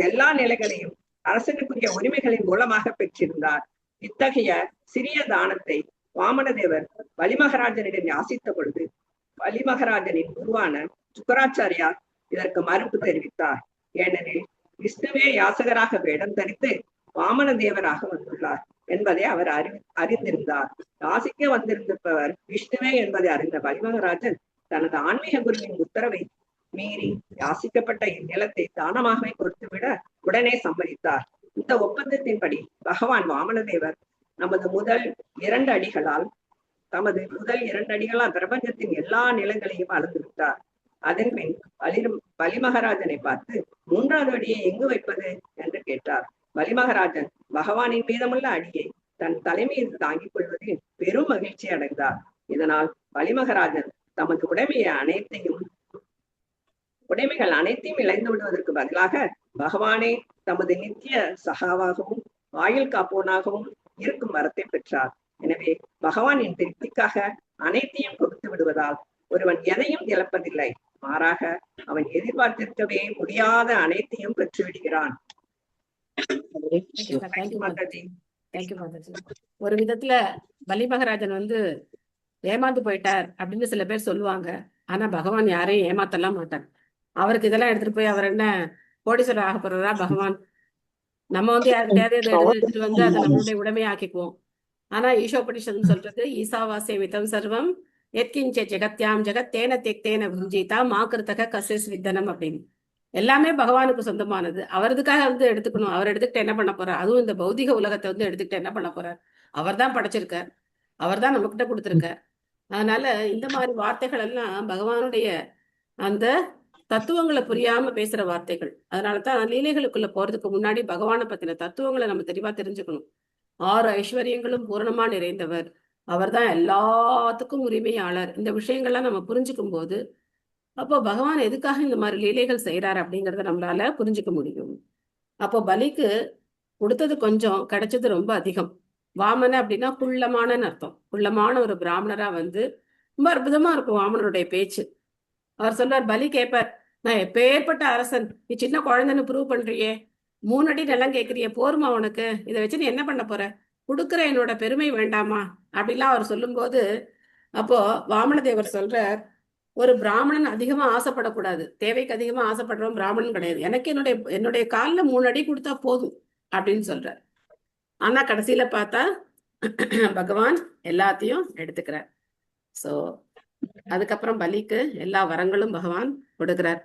எல்லா நிலங்களையும் அரசனுக்குரிய உரிமைகளின் மூலமாக பெற்றிருந்தார். இத்தகைய சிறிய தானத்தை வாமனதேவர் பலி மகாராஜனிடம் யாசித்த பொழுது பலி மகாராஜனின் குருவான சுக்கராச்சாரியார் இதற்கு மறுப்பு தெரிவித்தார். ஏனெனில் விஷ்ணுவே யாசகராக வேடம் தரித்து வாமனதேவராக வந்துள்ளார் என்பதை அவர் அறிந்திருந்தார். யாசிக்க வந்திருந்தவர் விஷ்ணுவே என்பதை அறிந்த பலி மகாராஜன் தனது ஆன்மீக குருவின் உத்தரவை மீறி யாசிக்கப்பட்ட இந்நிலத்தை தானமாகவே கொடுத்துவிட உடனே சம்மதித்தார். இந்த ஒப்பந்தத்தின்படி பகவான் வாமனதேவர் தமது முதல் 2 அடிகளால் பிரபஞ்சத்தின் எல்லா நிலங்களையும் அளந்து விட்டார். அதன் பின் பலி மகாராஜனை பார்த்து 3வது அடியை எங்கு வைப்பது என்று கேட்டார். பலி மகாராஜன் பகவானின் மீதமுள்ள அடியை தன் தலைமையில் தாங்கிக் கொள்வதில் பெரும் மகிழ்ச்சி அடைந்தார். இதனால் பலி மகாராஜன் தமது உடைமைகள் அனைத்தையும் இழந்து விடுவதற்கு பதிலாக பகவானே தமது நித்திய சகாவாகவும் ஆயுள் காப்போனாகவும் இருக்கும் வரத்தை பெற்றார். எனவே பகவானின் திருப்திக்காக அனைத்தையும் கொடுத்து விடுவதால் ஒருவன் எதையும் இழப்பதில்லை, மாறாக அவன் எதிர்பார்த்திருக்கவே முடியாத அனைத்தையும் பெற்று விடுகிறான். ஒரு விதத்துல பலி மகாராஜன் ஏமாந்து போயிட்டார் அப்படின்னு சில பேர் சொல்லுவாங்க. ஆனா பகவான் யாரையும் ஏமாத்தலாம் மாட்டார். அவருக்கு இதெல்லாம் எடுத்துட்டு போய் அவர் என்ன கோடீஸ்வரர் ஆக போறதா பகவான்? நம்ம யார்கிட்டயாவது எடுத்துட்டு அதை நம்மளுடைய உடைமையாக்கிக்குவோம். ஆனா ஈஷோபனிஷத் சொல்றது ஈசாவாசிய விதம் சர்வம் எத்கிஞ்ச ஜெகத்யாம் ஜெகத்தேன தெக்தேன புஞ்சிதா மாக்கிருத்தக கசிஸ் வித்தனம் அப்படின்னு. எல்லாமே பகவானுக்கு சொந்தமானது. அவரதுக்காக எடுத்துக்கணும். அவர் எடுத்துக்கிட்டு என்ன பண்ண போறார்? அதுவும் இந்த பௌதிக உலகத்தை எடுத்துக்கிட்டு என்ன பண்ண போறார்? அவர் தான் படைச்சிருக்கார், அவர் தான் நம்ம கிட்ட கொடுத்திருக்கார். அதனால இந்த மாதிரி வார்த்தைகள் எல்லாம் பகவானுடைய அந்த தத்துவங்களை புரியாம பேசுற வார்த்தைகள். அதனாலதான் லீலைகளுக்குள்ள போறதுக்கு முன்னாடி பகவானை பத்தின தத்துவங்களை நம்ம தெளிவா தெரிஞ்சுக்கணும். 6 ஐஸ்வர்யங்களும் பூரணமா நிறைந்தவர், அவர் தான் எல்லாத்துக்கும் உரிமையாளர். இந்த விஷயங்கள்லாம் நம்ம புரிஞ்சுக்கும் போது அப்போ பகவான் எதுக்காக இந்த மாதிரி லீலைகள் செய்யறாரு அப்படிங்கறத நம்மளால புரிஞ்சுக்க முடியும். அப்போ பலிக்கு கொடுத்தது கொஞ்சம், கிடைச்சது ரொம்ப அதிகம். வாமன அப்படின்னா குள்ளமான அர்த்தம். குள்ளமான ஒரு பிராமணரா ரொம்ப அற்புதமா இருக்கும் வாமனருடைய பேச்சு. அவர் சொல்றார், பலி கேட்பார், நான் எப்பேற்பட்ட அரசன், நீ சின்ன குழந்தைன்னு ப்ரூவ் பண்றியே, 3 அடி நிலம் கேட்கறிய, போருமா உனக்கு? இதை வச்சு நீ என்ன பண்ண போற? கொடுக்குற என்னோட பெருமை வேண்டாமா? அப்படிலாம் அவர் சொல்லும்போது அப்போ வாமனதேவர் சொல்றார், ஒரு பிராமணன் அதிகமா ஆசைப்படக்கூடாது, தேவைக்கு அதிகமா ஆசைப்படுறவன் பிராமணன் கிடையாது, எனக்கு என்னுடைய காலில் 3 அடி கொடுத்தா போதும் அப்படின்னு சொல்றார். ஆனா கடைசியில பார்த்தா பகவான் எல்லாத்தையும் எடுத்துக்கிறார். சோ அதுக்கப்புறம் பலிக்கு எல்லா வரங்களும் பகவான் கொடுக்கிறார்.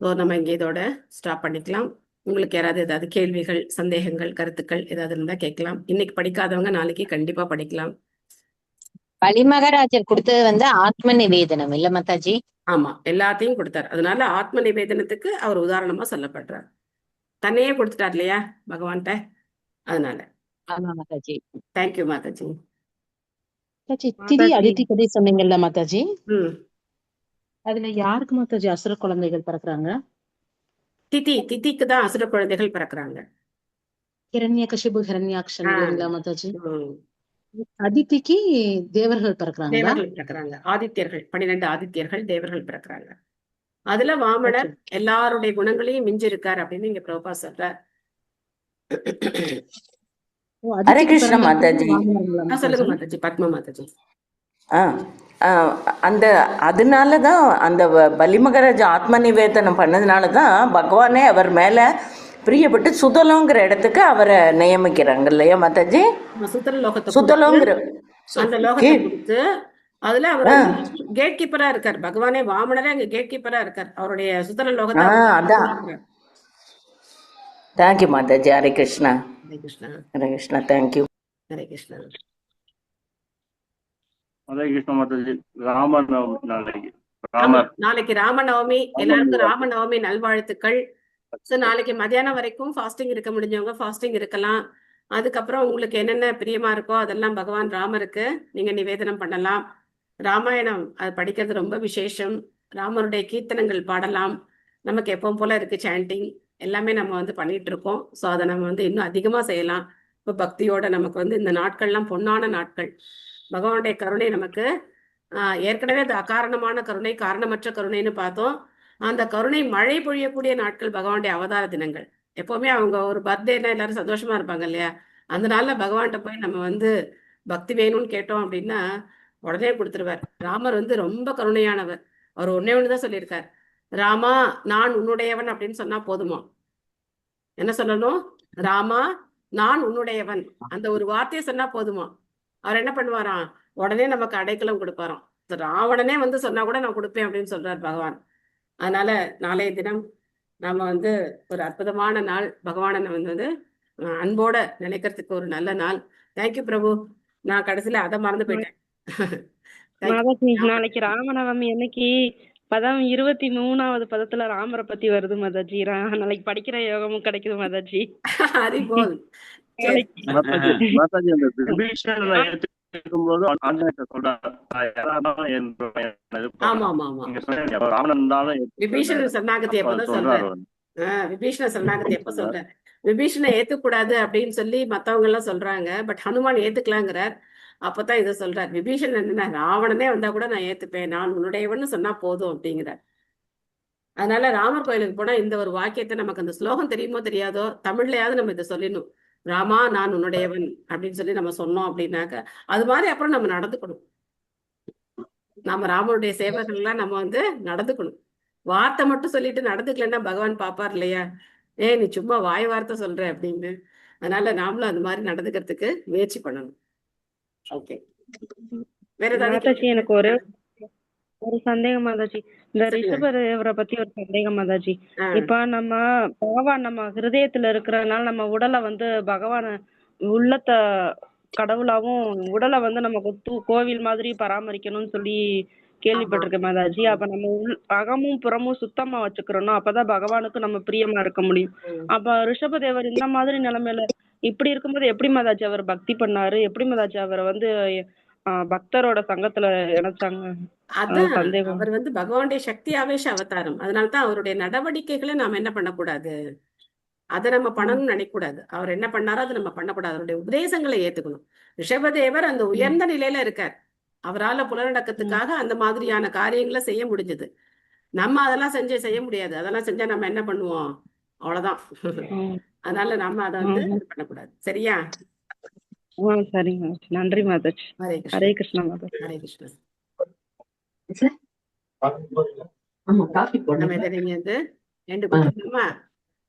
ஸோ நம்ம இங்கே இதோட ஸ்டாப் பண்ணிக்கலாம். உங்களுக்கு யாராவது ஏதாவது கேள்விகள், சந்தேகங்கள், கருத்துக்கள் ஏதாவது இருந்தா கேட்கலாம். இன்னைக்கு படிக்காதவங்க நாளைக்கு கண்டிப்பா படிக்கலாம். பலிமகராஜர் கொடுத்தது வந்து ஆத்ம நிவேதனம் இல்ல மாதாஜி? ஆமா, எல்லாத்தையும் கொடுத்தார். அதனால ஆத்ம நிவேதனத்துக்கு அவர் உதாரணமா சொல்லப்படுறார். தன்னையே கொடுத்துட்டார் இல்லையா பகவான்கிட்ட, அதனால. ஆமா மாதாஜி. தேங்க்யூ மாதாஜி. மாதாஜி திதி அதித்தி கதை சொன்னீங்கல்ல மாதாஜி, ம் அதுல யாருக்கு மாதாஜி அசுர குழந்தைகள் பிறக்குறாங்க? திதிக்கு தான் அசுர குழந்தைகள் பிறக்கிறாங்க. ஹிரண்யகசிபு ஹிரண்யாக்ஷன் ஆ. இல்லைங்களா மாதாஜி? ம். அதித்திக்கு தேவர்கள் பிறக்குறாங்களா? தேவர்கள் பிறக்கிறாங்க. ஆதித்யர்கள், 12 ஆதித்யர்கள் தேவர்கள் பிறக்கிறாங்க. அதுல வாமனர் எல்லாருடைய குணங்களையும் மிஞ்சி இருக்கார் அப்படின்னு இங்க பிரபா சொல்றார். ஓ, ஹரே அதித்திக்கு கிருஷ்ண பிறந்த மாதாஜி. வாமனர்களா சொல்லுங்க மாதாஜி? மாதாஜி. பத்மா மாதாஜி. ஆ ஆ, அதனால தான் அந்த பலிமகராஜ் ஆத்ம நிவேதனம் பண்ணதுனால தான் பகவானே அவர் மேலே பிரியப்பட்டு சுதலோங்கிற இடத்துக்கு அவரை நியமிக்கிறாங்க இல்லையா மாதாஜி? சுத்தர லோகத்தை சுதலோங்கிற அந்த லோகத்தை கொடுத்து அதுல அவர் கேட் கீப்பரா இருக்கார். பகவானே வாமனரே அங்க கேட் கீப்பரா இருக்கார். அவருடைய சுத்தர லோகத்தை அதான். தேங்க்யூ மாதாஜி. ஹரே கிருஷ்ணா. ஹரே கிருஷ்ணா. ஹரே கிருஷ்ணா. தேங்க்யூ. ஹரே கிருஷ்ணா. ஹரே கிருஷ்ண மாதாஜி. ராமநவமி நாளைக்கு. நாளைக்கு ராமநவமி. எல்லாருக்கும் ராமநவமி நல்வாழ்த்துக்கள். ஸோ நாளைக்கு மத்தியானம் வரைக்கும் ஃபாஸ்டிங் இருக்க முடிஞ்சவங்க ஃபாஸ்டிங் இருக்கலாம். அதுக்கப்புறம் உங்களுக்கு என்னென்ன பிரியமா இருக்கோ அதெல்லாம் பகவான் ராமருக்கு நீங்க நிவேதனம் பண்ணலாம். ராமாயணம் அது படிக்கிறது ரொம்ப விசேஷம். ராமருடைய கீர்த்தனங்கள் பாடலாம். நமக்கு எப்பவும் போல இருக்கு சாண்டிங் எல்லாமே நம்ம வந்து பண்ணிட்டு இருக்கோம். ஸோ அதை நம்ம வந்து இன்னும் அதிகமா செய்யலாம். இப்போ பக்தியோட நமக்கு வந்து இந்த நாட்கள்லாம் பொன்னான நாட்கள். பகவானுடைய கருணை நமக்கு ஏற்கனவே அது அகாரணமான கருணை, காரணமற்ற கருணைன்னு பார்த்தோம். அந்த கருணை மழை பொழியக்கூடிய நாட்கள் பகவானுடைய அவதார தினங்கள். எப்பவுமே அவங்க ஒரு பர்த்டேனா எல்லாரும் சந்தோஷமா இருப்பாங்க இல்லையா? அந்த நாள்ல பகவான்கிட்ட போய் நம்ம வந்து பக்தி வேணும்னு கேட்டோம் அப்படின்னா உடனே கொடுத்துருவார். ராமர் வந்து ரொம்ப கருணையானவர். அவர் ஒன்னே ஒண்ணுதான் சொல்லியிருக்கார், ராமா நான் உன்னுடையவன் அப்படின்னு சொன்னா போதுமா? என்ன சொல்லணும்? ராமா நான் உன்னுடையவன், அந்த ஒரு வார்த்தையை சொன்னா போதுமா? அவர் என்ன பண்ணுவாராம்? உடனே நமக்கு அடைக்கலம் கொடுப்பாராம். ராவணனே வந்து சொன்னா கூட நான் கொடுப்பேன் அப்படின்னு சொல்றார் பகவான். அதனால நாளைய தினம் நாம வந்து ஒரு அற்புதமான நாள். பகவானை வந்து அன்போட நினைக்கிறதுக்கு ஒரு நல்ல நாள். தேங்க்யூ பிரபு. நான் கடைசியில அதை மறந்து போயிட்டேன். நாளைக்கு ராமநவமி அன்னைக்கு பதம் 23வது பதத்துல ராமரை பத்தி வருது மாதாஜி. நாளைக்கு படிக்கிற யோகமும் கிடைக்குது மாதாஜி. ஹரி போல். மாதாஜி அந்த விபீஷணனை ஏத்துக்கும்போது ஆஞ்சநேயர் சொல்றாரு, ஆமா ஆமா ஆமா. ராவணன் தான் விபீஷண சரணாகதி எப்பதான் சொல்றாரு. விபீஷண சரணாகதி எப்ப சொல்றாரு? விபீஷணை ஏத்துக்கூடாது அப்படின்னு சொல்லி மத்தவங்க எல்லாம் சொல்றாங்க. பட் ஹனுமான் ஏத்துக்கலாங்கிறார். அப்பதான் இதை சொல்றார். விபீஷணன் என்ன, ராவணனே வந்தா கூட நான் ஏத்துப்பேன், நான் உன்னுடையவன்னு சொன்னா போதும் அப்படிங்கிறார். அதனால ராமர் கோயிலுக்கு போனா இந்த ஒரு வாக்கியத்தை, நமக்கு அந்த ஸ்லோகம் தெரியுமோ தெரியாதோ, தமிழ்லயாவது நம்ம இதை சொல்லிடணும். ராமா நான் உன்னுடையவன் அப்படின்னு சொல்லி நம்ம சொன்னோம் அப்படின்னாக்க அது மாதிரி அப்புறம் நம்ம நடந்துக்கணும். நம்ம ராமனுடைய சேவர்கள் எல்லாம் நம்ம வந்து நடந்துக்கணும். வார்த்தை மட்டும் சொல்லிட்டு நடந்துக்கலன்னா பகவான் பாப்பார் இல்லையா? நீ சும்மா வாய் வார்த்தை சொல்ற அப்படின்னு. அதனால நாமளும் அந்த மாதிரி நடந்துக்கிறதுக்கு முயற்சி பண்ணணும். ஓகே, வேற ஏதாவது? எனக்கு ஒரு சந்தேகம் மாதாஜி. இந்த ரிஷபதேவரை பத்தி ஒரு சந்தேகம் மாதாஜி. இப்ப நம்ம பகவான் நம்ம ஹிருதயத்துல இருக்கிறதுனால நம்ம உடலை வந்து பகவான் உள்ளத்த கடவுளாவும் உடலை வந்து நம்ம கோவில் மாதிரி பராமரிக்கணும்னு சொல்லி கேள்விப்பட்டிருக்கேன் மாதாஜி. அப்ப நம்ம அகமும் புறமும் சுத்தமா வச்சுக்கிறோம், அப்பதான் பகவானுக்கு நம்ம பிரியமா இருக்க முடியும். அப்ப ரிஷபதேவர் இந்த மாதிரி நிலைமையில இப்படி இருக்கும்போது எப்படி மாதாஜி அவர் பக்தி பண்ணாரு? எப்படி மாதாஜி அவரை வந்து பக்தரோட சங்கத்துல இணைச்சாங்க? அதான் அவர் வந்து பகவானுடைய சக்தி ஆவேச அவதாரம். அதனால்தான் அவருடைய நடவடிக்கைகளை நாம என்ன பண்ணக்கூடாது, அதை நம்ம பண்ணணும்னு நினைக்கக்கூடாது. அவர் என்ன பண்ணாரோ அதை நம்ம பண்ணக்கூடாது. அவருடைய உபதேசங்களை ஏத்துக்கணும். ரிஷபதேவர் அந்த உயர்ந்த நிலையில இருக்கார். அவரால் புலனடக்கத்துக்காக அந்த மாதிரியான காரியங்களை செய்ய முடிஞ்சது. நம்ம அதெல்லாம் செய்ய முடியாது. அதெல்லாம் செஞ்சா நம்ம என்ன பண்ணுவோம்? அவ்வளவுதான். அதனால நம்ம அதை வந்து பண்ணக்கூடாது. சரியா? சரிங்க மாதாஜி. நன்றி மாதாஜி. ஹரே கிருஷ்ணா. ஹரே கிருஷ்ணா மாதாஜி. ஹரே கிருஷ்ணா. ஆமா காஃபி நம்ம போடுங்க. இதை நீங்க வந்து ரெண்டு கொடுத்துருக்கோமா?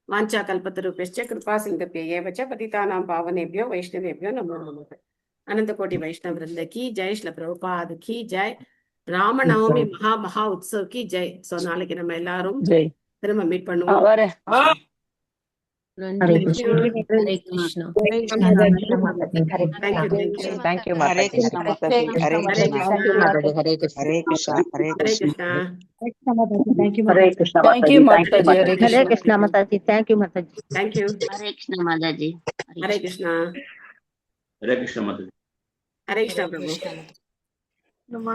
வாஞ்சா கல்பத்தருபெஸ்ச கிருபா சிந்தபியே வச்ச பதிதானாம் பாவனேபியோ வைஷ்ணவேபியோ நமோ நமः. अनंत कोटि वैष्णव वृंद की जय, श्री प्रभुपाद की जय, ராமநவமி மகா உற்சவ் की जय. சோ நாளைக்கு நம்ம எல்லாரும் ஜெய். திரும்ப மீட் பண்ணுவோம். வரேன். நன்றி. Thank you. Hare Krishna. Thank you, Mataji. Thank you. Hare Krishna Mataji. Hare Krishna. Hare Krishna. Hare Hare Krishna. Krishna. Thank you Hare Krishna Mataji. Hare Hare Krishna. Krishna Mataji. Thank you Mataji. Thank you. Hare Krishna Mataji. Hare Krishna. Hare Krishna Mataji. Hare Krishna Prabhu. நம்ம